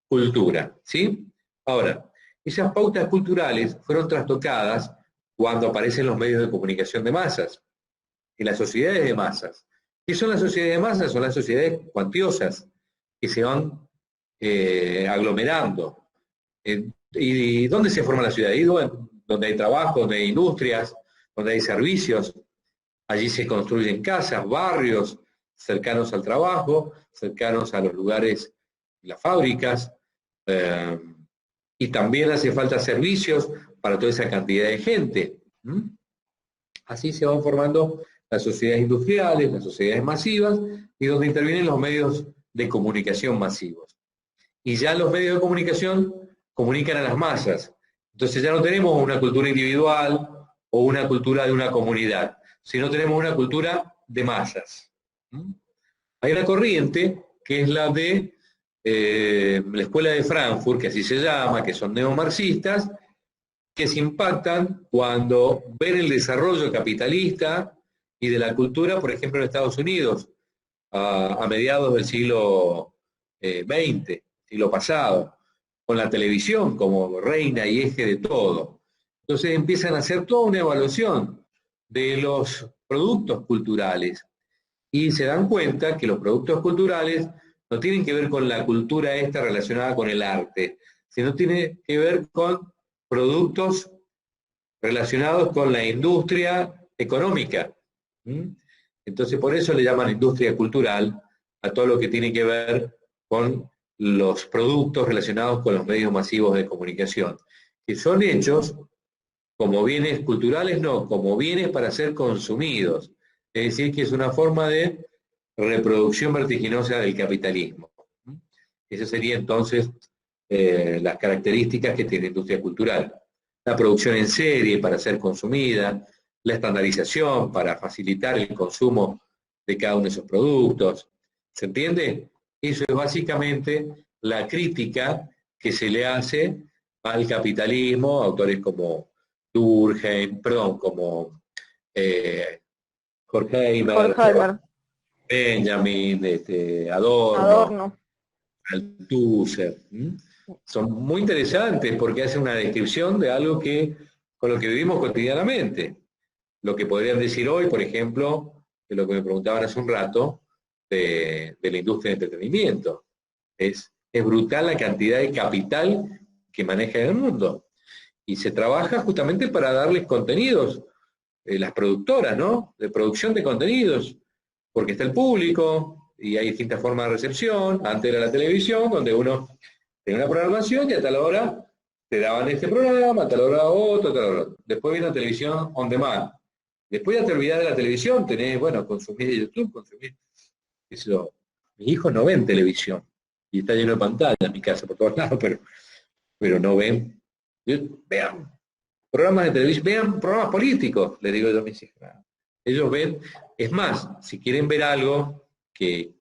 S1: cultura, ¿sí? Ahora, esas pautas culturales fueron trastocadas cuando aparecen los medios de comunicación de masas y las sociedades de masas. ¿Qué son las sociedades de masas? Son las sociedades cuantiosas que se van aglomerando. ¿Y dónde se forma la ciudad? Ahí donde hay trabajo, donde hay industrias, donde hay servicios. Allí se construyen casas, barrios cercanos al trabajo, cercanos a los lugares, las fábricas, y también hace falta servicios para toda esa cantidad de gente. Así se van formando las sociedades industriales, las sociedades masivas, y donde intervienen los medios de comunicación masivos. Y ya los medios de comunicación comunican a las masas. Entonces ya no tenemos una cultura individual o una cultura de una comunidad, sino tenemos una cultura de masas. Hay una corriente que es la de la Escuela de Frankfurt, que así se llama, que son neomarxistas, que se impactan cuando ven el desarrollo capitalista y de la cultura, por ejemplo, en Estados Unidos, a mediados del siglo XX, siglo pasado, con la televisión como reina y eje de todo. Entonces empiezan a hacer toda una evaluación de los productos culturales y se dan cuenta que los productos culturales no tienen que ver con la cultura esta relacionada con el arte, sino tiene que ver con productos relacionados con la industria económica. Entonces por eso le llaman industria cultural a todo lo que tiene que ver con los productos relacionados con los medios masivos de comunicación, que son hechos como bienes culturales, no, como bienes para ser consumidos. Es decir, que es una forma de reproducción vertiginosa del capitalismo. Esas serían entonces las características que tiene la industria cultural. La producción en serie para ser consumida, la estandarización para facilitar el consumo de cada uno de esos productos. ¿Se entiende? Eso es básicamente la crítica que se le hace al capitalismo, autores como Durkheim, perdón, como Horkheimer, Benjamin, Adorno. Althusser. Son muy interesantes porque hacen una descripción de algo con lo que vivimos cotidianamente. Lo que podrían decir hoy, por ejemplo, de lo que me preguntaban hace un rato, de la industria de entretenimiento. Es brutal la cantidad de capital que maneja en el mundo. Y se trabaja justamente para darles contenidos, las productoras, ¿no? De producción de contenidos, porque está el público y hay distintas formas de recepción. Antes era la televisión, donde uno tenía una programación y a tal hora te daban este programa, a tal hora otro, a tal hora. Después viene la televisión on demand. Después ya te olvidás de la televisión, tenés, bueno, consumir YouTube, consumir eso. Mis hijos no ven televisión y está lleno de pantalla en mi casa por todos lados, pero no ven. Vean programas de televisión, vean programas políticos, les digo yo a mis hijos. Ellos ven, es más, si quieren ver algo que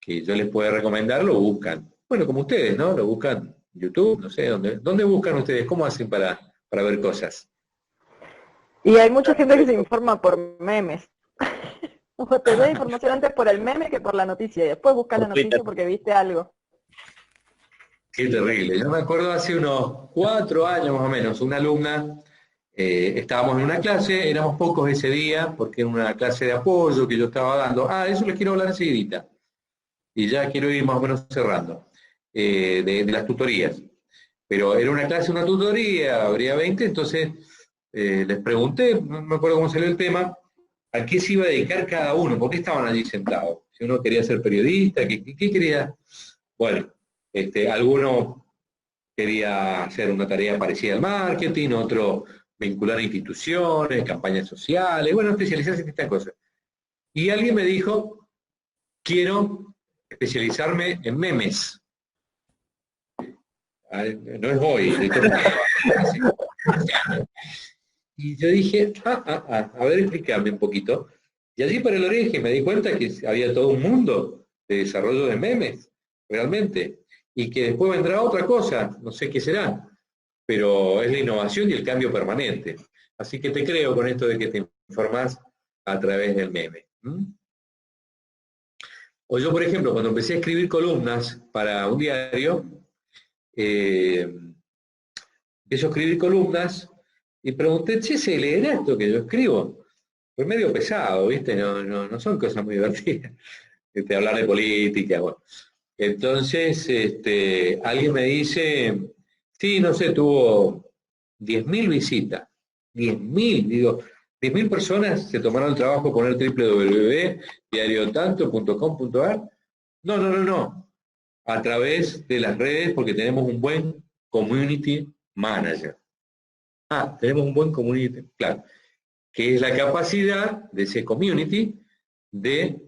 S1: yo les pueda recomendar, lo buscan. Bueno, como ustedes, ¿no? Lo buscan en YouTube, no sé, ¿dónde buscan ustedes? ¿Cómo hacen para ver cosas?
S6: Y hay mucha gente que se informa por memes. O te da información antes por el meme que por la noticia, y después buscas la noticia porque viste algo.
S1: Qué terrible. Yo me acuerdo hace unos 4 años más o menos, una alumna, estábamos en una clase, éramos pocos ese día, porque era una clase de apoyo que yo estaba dando. Eso les quiero hablar enseguidita. Y ya quiero ir más o menos cerrando, de las tutorías. Pero era una clase, una tutoría, habría 20, entonces les pregunté, no me acuerdo cómo salió el tema, a qué se iba a dedicar cada uno, por qué estaban allí sentados. Si uno quería ser periodista, ¿qué quería? Bueno, alguno quería hacer una tarea parecida al marketing, otro vincular a instituciones, campañas sociales, bueno, especializarse en estas cosas. Y alguien me dijo, quiero especializarme en memes. No es hoy. Y yo dije, a ver, explícame un poquito. Y allí para el origen me di cuenta que había todo un mundo de desarrollo de memes, realmente. Y que después vendrá otra cosa, no sé qué será, pero es la innovación y el cambio permanente. Así que te creo con esto de que te informás a través del meme. O yo, por ejemplo, cuando empecé a escribir columnas para un diario, empecé a escribir columnas y pregunté, che, ¿se leerá esto que yo escribo? Fue medio pesado, ¿viste? No son cosas muy divertidas. Hablar de política, bueno. Entonces, alguien me dice, sí, no sé, tuvo 10.000 visitas. 10.000, digo, 10.000 personas se tomaron el trabajo de poner www.diariotanto.com.ar. No. A través de las redes, porque tenemos un buen community manager. Tenemos un buen community, claro, que es la capacidad de ese community de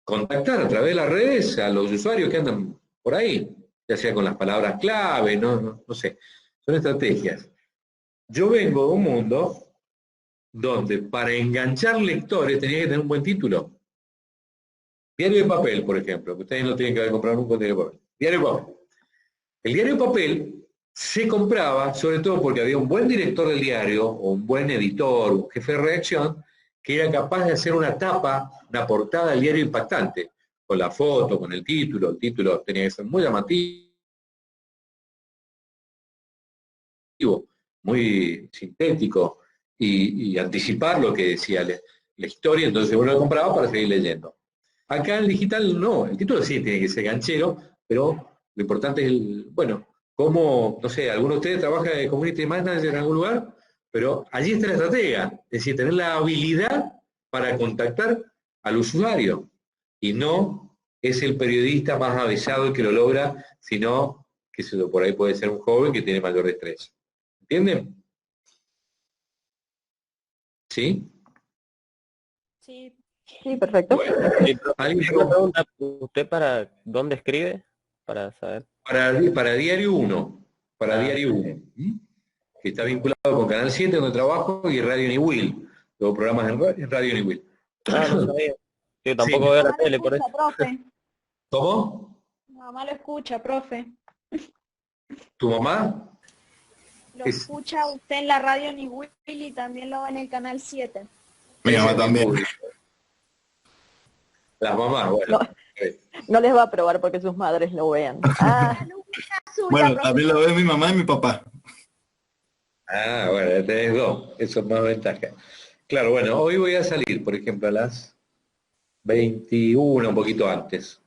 S1: contactar a través de las redes a los usuarios que andan por ahí, ya sea con las palabras clave, no sé, son estrategias. Yo vengo de un mundo donde para enganchar lectores tenía que tener un buen título. Diario de papel, por ejemplo, que ustedes no tienen que haber comprado nunca un diario de papel. Diario de papel. El diario de papel se compraba, sobre todo porque había un buen director del diario, o un buen editor, un jefe de redacción, que era capaz de hacer una tapa, una portada del diario impactante, con la foto, con el título tenía que ser muy llamativo, muy sintético, y anticipar lo que decía la historia, entonces uno lo compraba para seguir leyendo. Acá en el digital no, el título sí tiene que ser ganchero, pero lo importante es bueno, cómo, no sé, alguno de ustedes trabaja de community manager en algún lugar, pero allí está la estratega, es decir, tener la habilidad para contactar al usuario, y no es el periodista más avisado el que lo logra, sino que por ahí puede ser un joven que tiene mayor destreza. ¿Entienden? ¿Sí?
S10: Sí.
S6: Sí, perfecto.
S1: Bueno,
S5: Sí, profe, tengo una pregunta. ¿Usted para dónde escribe? Para saber.
S1: para Diario 1, para Diario 1, que está vinculado con Canal 7, donde trabajo, y Radio Niwil. Luego programas en Radio Niwil.
S5: Ah, no sabía. Yo tampoco
S1: Sí.
S5: veo la
S10: Mamá lo
S5: tele, por eso.
S10: escucha, profe.
S1: ¿Cómo?
S10: Mamá lo escucha, profe.
S1: ¿Tu mamá?
S10: Lo escucha usted en la radio Niwil y también lo ve en el canal 7.
S11: Mi mamá también.
S1: Las mamás, bueno.
S6: No les va a probar porque sus madres lo vean. Ah,
S11: Bueno, también lo ve mi mamá y mi papá.
S1: Ah, bueno, ya tenés dos, eso es más ventaja. Claro, bueno, hoy voy a salir, por ejemplo, a las 21, un poquito antes.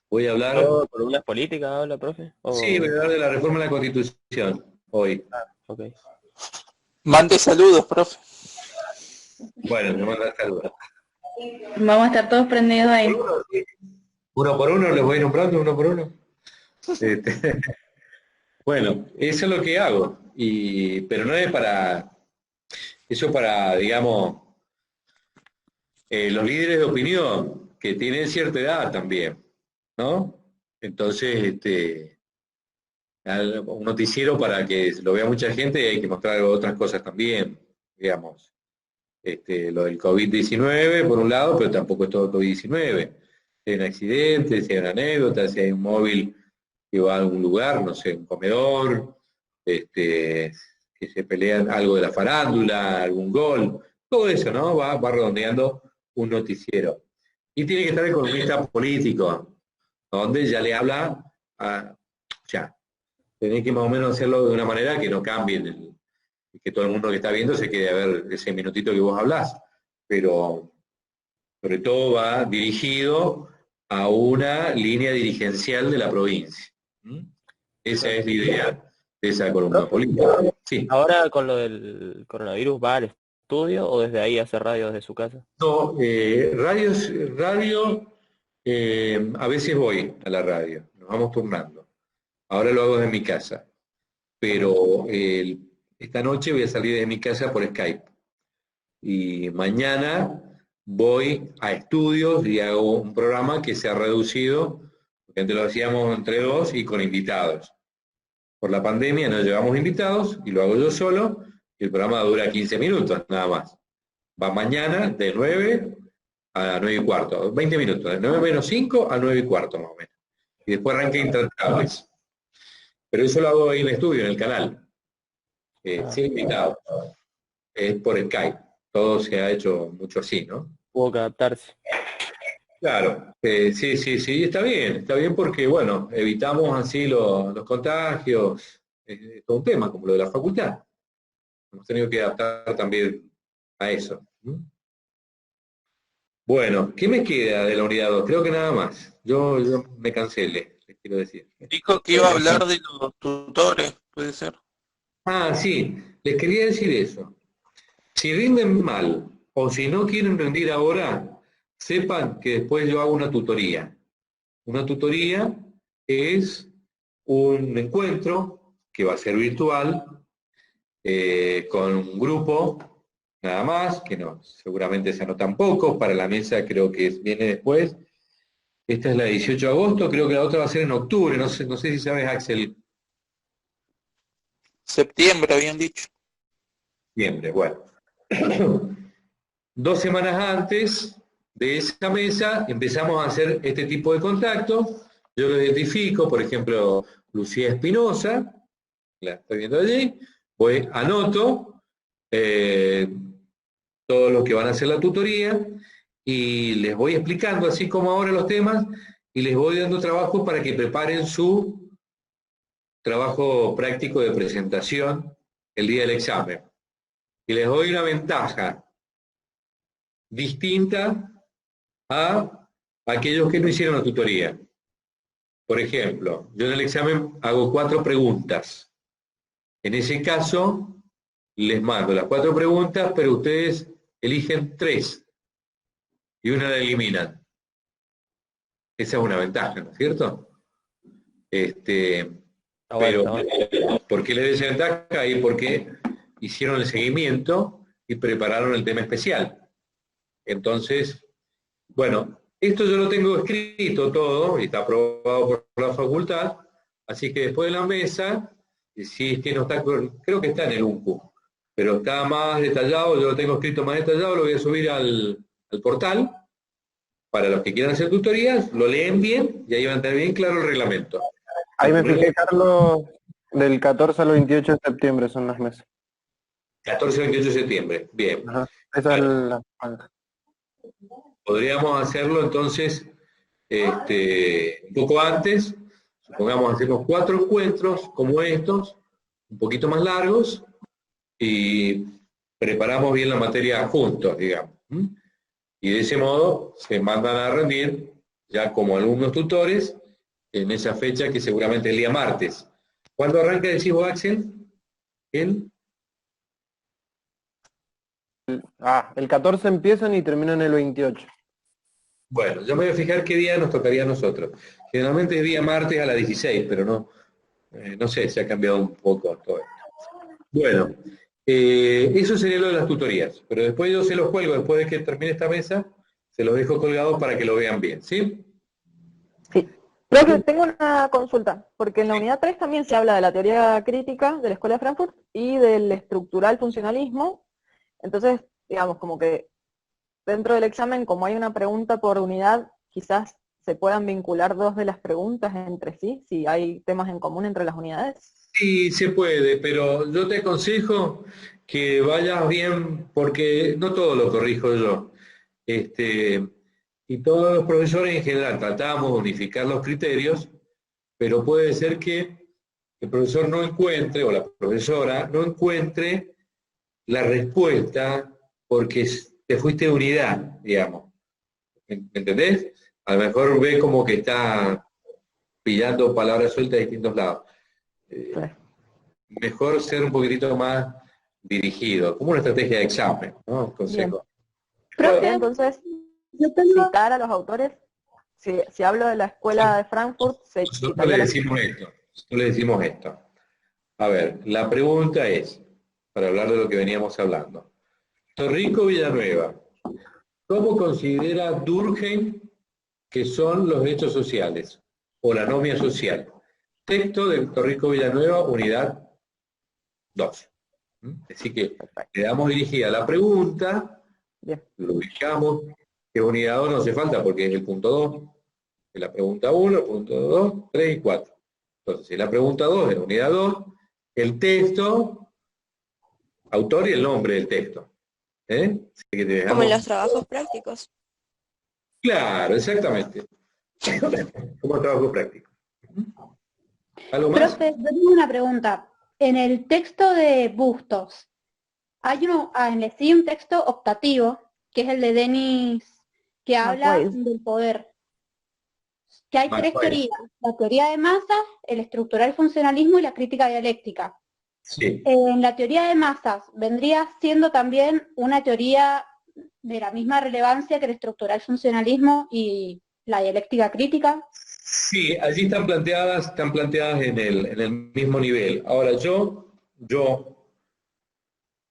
S1: Voy a hablar...
S5: ¿Por unas políticas habla, profe?
S1: Sí, voy a hablar de la reforma de la Constitución, hoy.
S5: Ok.
S12: Mande saludos, profe.
S1: Bueno, me manda saludos.
S10: Vamos a estar todos prendidos ahí.
S1: Uno por uno, les voy nombrando uno por uno. Bueno, eso es lo que hago, pero no es eso para, digamos, los líderes de opinión, que tienen cierta edad también, ¿no? Entonces, un noticiero para que lo vea mucha gente hay que mostrar otras cosas también, digamos. Lo del COVID-19 por un lado, pero tampoco es todo COVID-19. Si hay un accidente, si hay una anécdota, si hay un móvil que va a algún lugar, no sé, un comedor, que se pelean algo de la farándula, algún gol, todo eso, ¿no? Va redondeando un noticiero. Y tiene que estar el columnista político, donde ya le habla tenés que más o menos hacerlo de una manera que no cambie, que todo el mundo que está viendo se quede a ver ese minutito que vos hablás. Pero sobre todo va dirigido a una línea dirigencial de la provincia. Esa es la idea de esa columna política. Sí.
S5: ¿Ahora con lo del coronavirus va al estudio o desde ahí hace radio desde su casa?
S1: No, radio, a veces voy a la radio, nos vamos turnando. Ahora lo hago desde mi casa, pero esta noche voy a salir de mi casa por Skype. Y mañana voy a estudios y hago un programa que se ha reducido, porque antes lo hacíamos entre dos y con invitados. Por la pandemia no llevamos invitados y lo hago yo solo, y el programa dura 15 minutos, nada más. Va mañana de 9 a 9 y cuarto, 20 minutos, de 9 menos 5 a 9 y cuarto más o menos. Y después arranca Intratables. Pero eso lo hago ahí en el estudio, en el canal, sin invitados. Es por Skype. Todo se ha hecho mucho así, ¿no?
S5: Hubo que adaptarse.
S1: Claro, sí, está bien porque, bueno, evitamos así los contagios, todo un tema, como lo de la facultad. Hemos tenido que adaptar también a eso. Bueno, ¿qué me queda de la unidad 2? Creo que nada más. Yo me cansé, les quiero decir.
S12: Dijo que iba a hablar de los tutores, ¿puede ser?
S1: Ah, sí, les quería decir eso. Si rinden mal o si no quieren rendir ahora, sepan que después yo hago una tutoría. Una tutoría es un encuentro que va a ser virtual, con un grupo, nada más, que no, seguramente se anotan pocos, para la mesa creo que viene después. Esta es la de 18 de agosto, creo que la otra va a ser en octubre, no sé si sabes, Axel.
S12: Septiembre habían dicho.
S1: Septiembre, bueno. 2 semanas antes de esa mesa empezamos a hacer este tipo de contacto. Yo lo identifico, por ejemplo, Lucía Espinosa, la estoy viendo allí, voy, anoto todo lo que van a hacer la tutoría y les voy explicando, así como ahora los temas, y les voy dando trabajo para que preparen su trabajo práctico de presentación el día del examen. Y les doy una ventaja distinta a aquellos que no hicieron la tutoría. Por ejemplo, yo en el examen hago 4 preguntas. En ese caso, les mando las 4 preguntas, pero ustedes eligen 3 y una la eliminan. Esa es una ventaja, ¿no es cierto? Pero, ¿por qué les doy esa ventaja? Y porque hicieron el seguimiento y prepararon el tema especial. Entonces, bueno, esto yo lo tengo escrito todo, y está aprobado por la facultad, así que después de la mesa, si es que no está, creo que está en el UNCU, pero está más detallado, yo lo tengo escrito más detallado, lo voy a subir al portal, para los que quieran hacer tutorías, lo leen bien, y ahí van a tener bien claro el reglamento.
S9: Ahí me fijé, Carlos, del 14 al 28 de septiembre son las mesas.
S1: 14 al 28 de septiembre, bien.
S9: Ajá. Esa es la franja.
S1: Podríamos hacerlo entonces un poco antes, supongamos hacemos 4 encuentros como estos, un poquito más largos, y preparamos bien la materia juntos, digamos. Y de ese modo se mandan a rendir ya como alumnos tutores en esa fecha que seguramente es el día martes. ¿Cuándo arranca, decís vos, Axel?
S9: El 14 empiezan y terminan el 28.
S1: Bueno, yo me voy a fijar qué día nos tocaría a nosotros. Generalmente es día martes a las 16, pero no sé, se ha cambiado un poco todo esto. Bueno, eso sería lo de las tutorías, pero después yo se los cuelgo, después de que termine esta mesa, se los dejo colgados para que lo vean bien, ¿sí?
S6: Sí. Profe, tengo una consulta, porque en la unidad 3 también se habla de la teoría crítica de la Escuela de Frankfurt y del estructural funcionalismo. Entonces, digamos, como que dentro del examen, como hay una pregunta por unidad, quizás se puedan vincular 2 de las preguntas entre sí, si hay temas en común entre las unidades.
S1: Sí, se puede, pero yo te aconsejo que vayas bien, porque no todo lo corrijo yo. Y todos los profesores en general tratamos de unificar los criterios, pero puede ser que el profesor no encuentre, o la profesora no encuentre la respuesta porque te fuiste de unidad, digamos. ¿Me entendés? A lo mejor ve como que está pillando palabras sueltas de distintos lados. Mejor ser un poquitito más dirigido, como una estrategia de examen, ¿no? Consejo.
S6: Profe, entonces, citar a los autores, si hablo de la Escuela de Frankfurt, se
S1: Nosotros le decimos esto. A ver, la pregunta es, para hablar de lo que veníamos hablando. Torrico Villanueva, ¿cómo considera Durkheim que son los hechos sociales o la anomia social? Texto de Torrico Villanueva, unidad 2. Así que le damos dirigida la pregunta, lo ubicamos, que unidad 2 no hace falta porque es el punto 2, es la pregunta 1, el punto 2, 3 y 4. Entonces, si la pregunta 2 es unidad 2, el texto, autor y el nombre del texto. Así que te dejamos...
S2: Como en los trabajos prácticos.
S1: Claro, exactamente. Como trabajo práctico. ¿Algo más?
S13: Profe, yo tengo una pregunta. En el texto de Bustos, hay un texto optativo, que es el de Denis, que habla del poder. Que hay 3 teorías, la teoría de masas, el estructural funcionalismo y la crítica dialéctica.
S1: Sí.
S13: En la teoría de masas, ¿vendría siendo también una teoría de la misma relevancia que el estructural funcionalismo y la dialéctica crítica?
S1: Sí, allí están planteadas en el mismo nivel. Ahora yo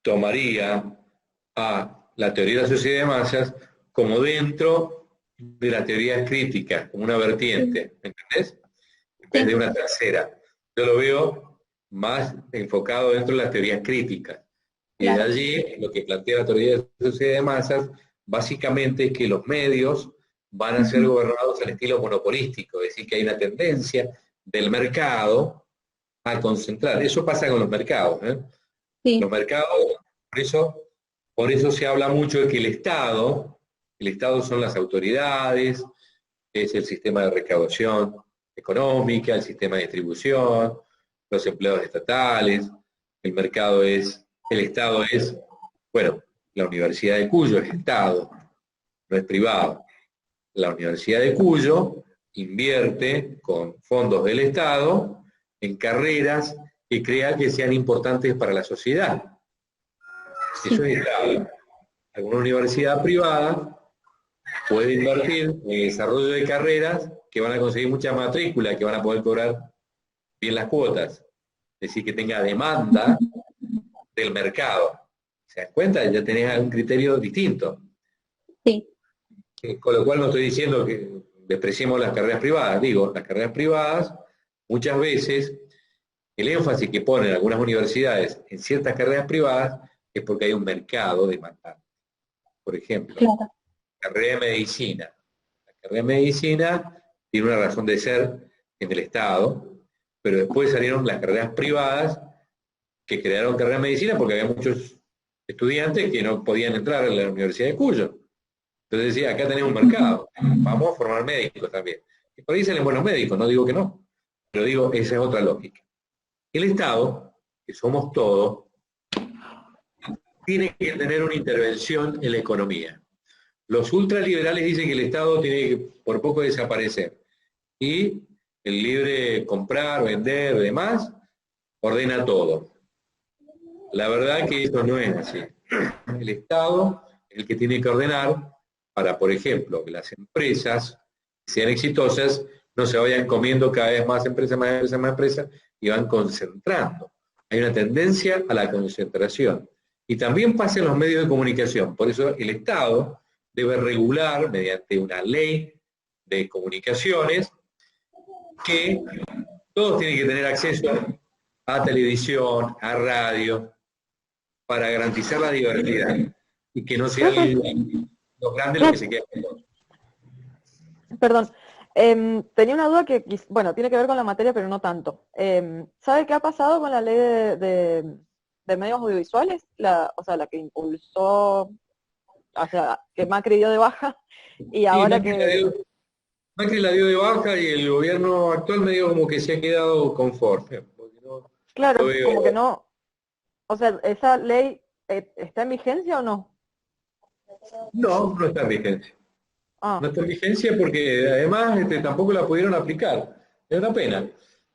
S1: tomaría a la teoría de la sociedad de masas como dentro de la teoría crítica, como una vertiente, ¿me entendés? En vez de una tercera. Yo lo veo más enfocado dentro de las teorías críticas. Y de allí, lo que plantea la teoría de la sociedad de masas, básicamente es que los medios van a ser gobernados al estilo monopolístico, es decir, que hay una tendencia del mercado a concentrar. Eso pasa con los mercados, ¿eh?
S13: Sí.
S1: Los mercados, por eso se habla mucho de que el Estado son las autoridades, es el sistema de recaudación económica, el sistema de distribución, los empleados estatales, el mercado es, el Estado es, bueno, la Universidad de Cuyo es Estado, no es privado. La Universidad de Cuyo invierte con fondos del Estado en carreras que crea que sean importantes para la sociedad. Eso es Estado. Alguna universidad privada puede invertir en el desarrollo de carreras que van a conseguir mucha matrícula, que van a poder cobrar bien las cuotas. Es decir, que tenga demanda del mercado. ¿Se dan cuenta? Ya tenés un criterio distinto.
S13: Sí.
S1: Con lo cual no estoy diciendo que despreciemos las carreras privadas. Digo, las carreras privadas, muchas veces, el énfasis que ponen algunas universidades en ciertas carreras privadas es porque hay un mercado demandante. Por ejemplo,
S13: Claro.
S1: la carrera de medicina. La carrera de medicina tiene una razón de ser en el Estado, pero después salieron las carreras privadas que crearon carrera de medicina porque había muchos estudiantes que no podían entrar a la Universidad de Cuyo. Entonces decía, acá tenemos un mercado, vamos a formar médicos también. Y por ahí salen buenos médicos, no digo que no, pero digo, esa es otra lógica. El Estado, que somos todos, tiene que tener una intervención en la economía. Los ultraliberales dicen que el Estado tiene que por poco desaparecer. Y el libre comprar, vender, demás, ordena todo. La verdad que eso no es así. El Estado es el que tiene que ordenar para, por ejemplo, que las empresas sean exitosas, no se vayan comiendo cada vez más empresas, más empresas, más empresas, y van concentrando. Hay una tendencia a la concentración. Y también pasa en los medios de comunicación. Por eso el Estado debe regular, mediante una ley de comunicaciones, que todos tienen que tener acceso a televisión, a radio, para garantizar la diversidad. Y que no sean los grandes los que se quedan.
S6: Perdón, tenía una duda que, bueno, tiene que ver con la materia, pero no tanto. ¿Sabe qué ha pasado con la ley de medios audiovisuales? O sea, la que impulsó, o sea, que Macri dio de baja, y ahora
S1: Macri la dio de baja y el gobierno actual medio como que se ha quedado conforme.
S6: Claro, como que no, o sea, ¿esa ley está en vigencia o no?
S1: No, no está en vigencia. No está en vigencia porque además tampoco la pudieron aplicar. Es una pena.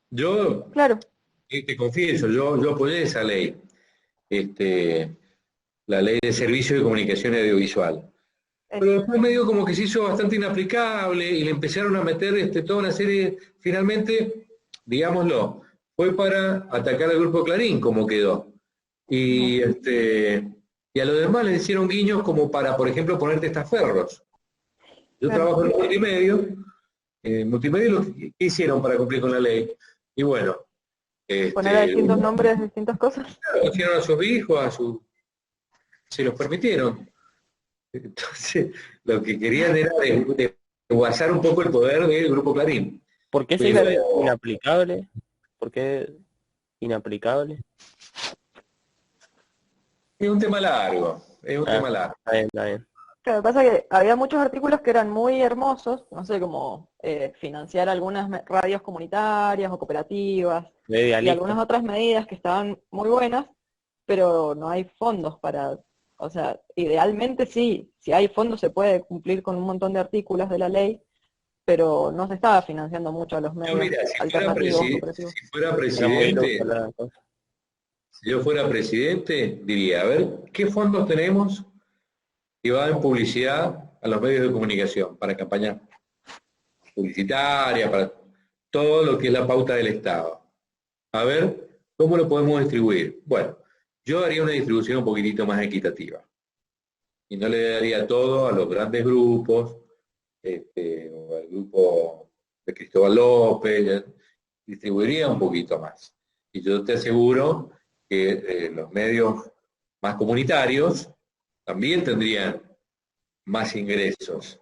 S1: Yo, te confieso, yo apoyé esa ley, la ley de servicio de comunicación audiovisual. Pero después medio como que se hizo bastante inaplicable y le empezaron a meter toda una serie, finalmente, digámoslo, fue para atacar al grupo Clarín como quedó. Y a los demás les hicieron guiños como para, por ejemplo, poner testaferros. Yo trabajo en multimedia. ¿Qué hicieron para cumplir con la ley? Y bueno.
S6: Poner a distintos nombres, distintas cosas.
S1: Hicieron a sus hijos, se los permitieron. Entonces, lo que querían era desguazar un poco el poder del grupo Clarín.
S5: ¿Por qué se hizo inaplicable? ¿Por qué inaplicable?
S1: Es un tema largo, tema largo.
S5: Está bien, está bien.
S6: Lo que pasa es que había muchos artículos que eran muy hermosos, no sé, como financiar algunas radios comunitarias o cooperativas, y algunas otras medidas que estaban muy buenas, pero no hay fondos para, o sea, idealmente sí, si hay fondos se puede cumplir con un montón de artículos de la ley, pero no se estaba financiando mucho a los medios alternativos.
S1: Si fuera presidente, si yo fuera presidente, diría, a ver, ¿qué fondos tenemos que va en publicidad a los medios de comunicación para campaña publicitaria, para todo lo que es la pauta del Estado? A ver, ¿cómo lo podemos distribuir? Bueno, yo haría una distribución un poquitito más equitativa. Y no le daría todo a los grandes grupos, o al grupo de Cristóbal López, distribuiría un poquito más. Y yo te aseguro que los medios más comunitarios también tendrían más ingresos.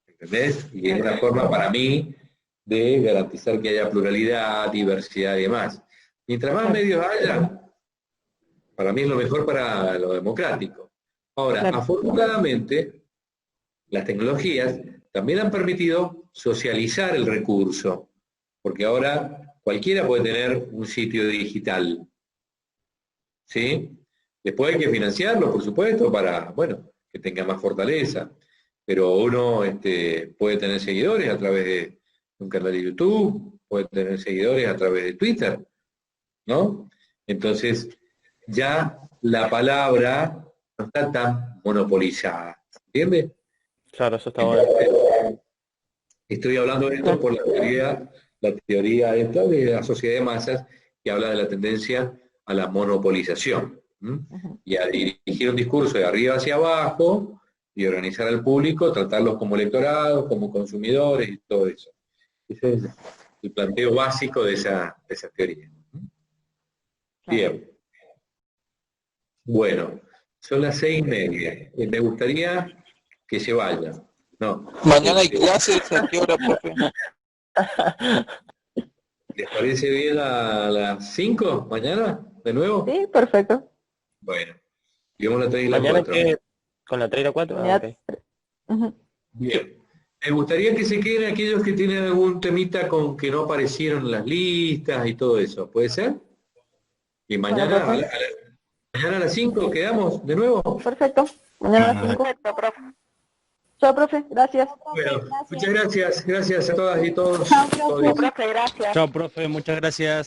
S1: ¿Entendés? Y es una forma para mí de garantizar que haya pluralidad, diversidad y demás. Mientras más medios haya, para mí es lo mejor para lo democrático. Ahora, afortunadamente, las tecnologías también han permitido socializar el recurso, porque ahora cualquiera puede tener un sitio digital. ¿Sí? Después hay que financiarlo, por supuesto, para, bueno, que tenga más fortaleza. Pero uno puede tener seguidores a través de un canal de YouTube, puede tener seguidores a través de Twitter, ¿no? Entonces, ya la palabra no está tan monopolizada, ¿entiendes?
S5: Claro, eso está bueno.
S1: Estoy hablando de esto por la teoría esta de la sociedad de masas, que habla de la tendencia a la monopolización, y a dirigir un discurso de arriba hacia abajo, y organizar al público, tratarlos como electorados, como consumidores, y todo eso. Ese es el planteo básico de esa teoría. Bien. Bueno, son las 6:30. Me gustaría que se vaya. No.
S12: Mañana hay clases, ¿a qué hora, profe?
S1: ¿Les parece bien a las 5 mañana? ¿De nuevo?
S6: Sí, perfecto.
S1: Bueno. Digamos la 3 y la
S5: ¿Mañana
S1: 4.
S5: con la 3 y la 4? Ah, okay.
S1: Bien. Me gustaría que se queden aquellos que tienen algún temita con que no aparecieron en las listas y todo eso. ¿Puede ser? Y mañana, mañana a las 5 quedamos de nuevo.
S6: Perfecto. Mañana a las 5.
S7: Perfecto, profe.
S6: Chao, profe. Gracias.
S1: Bueno, muchas gracias. Gracias a todas y todos.
S7: Chao, profe. Gracias.
S14: Chao, profe, muchas gracias.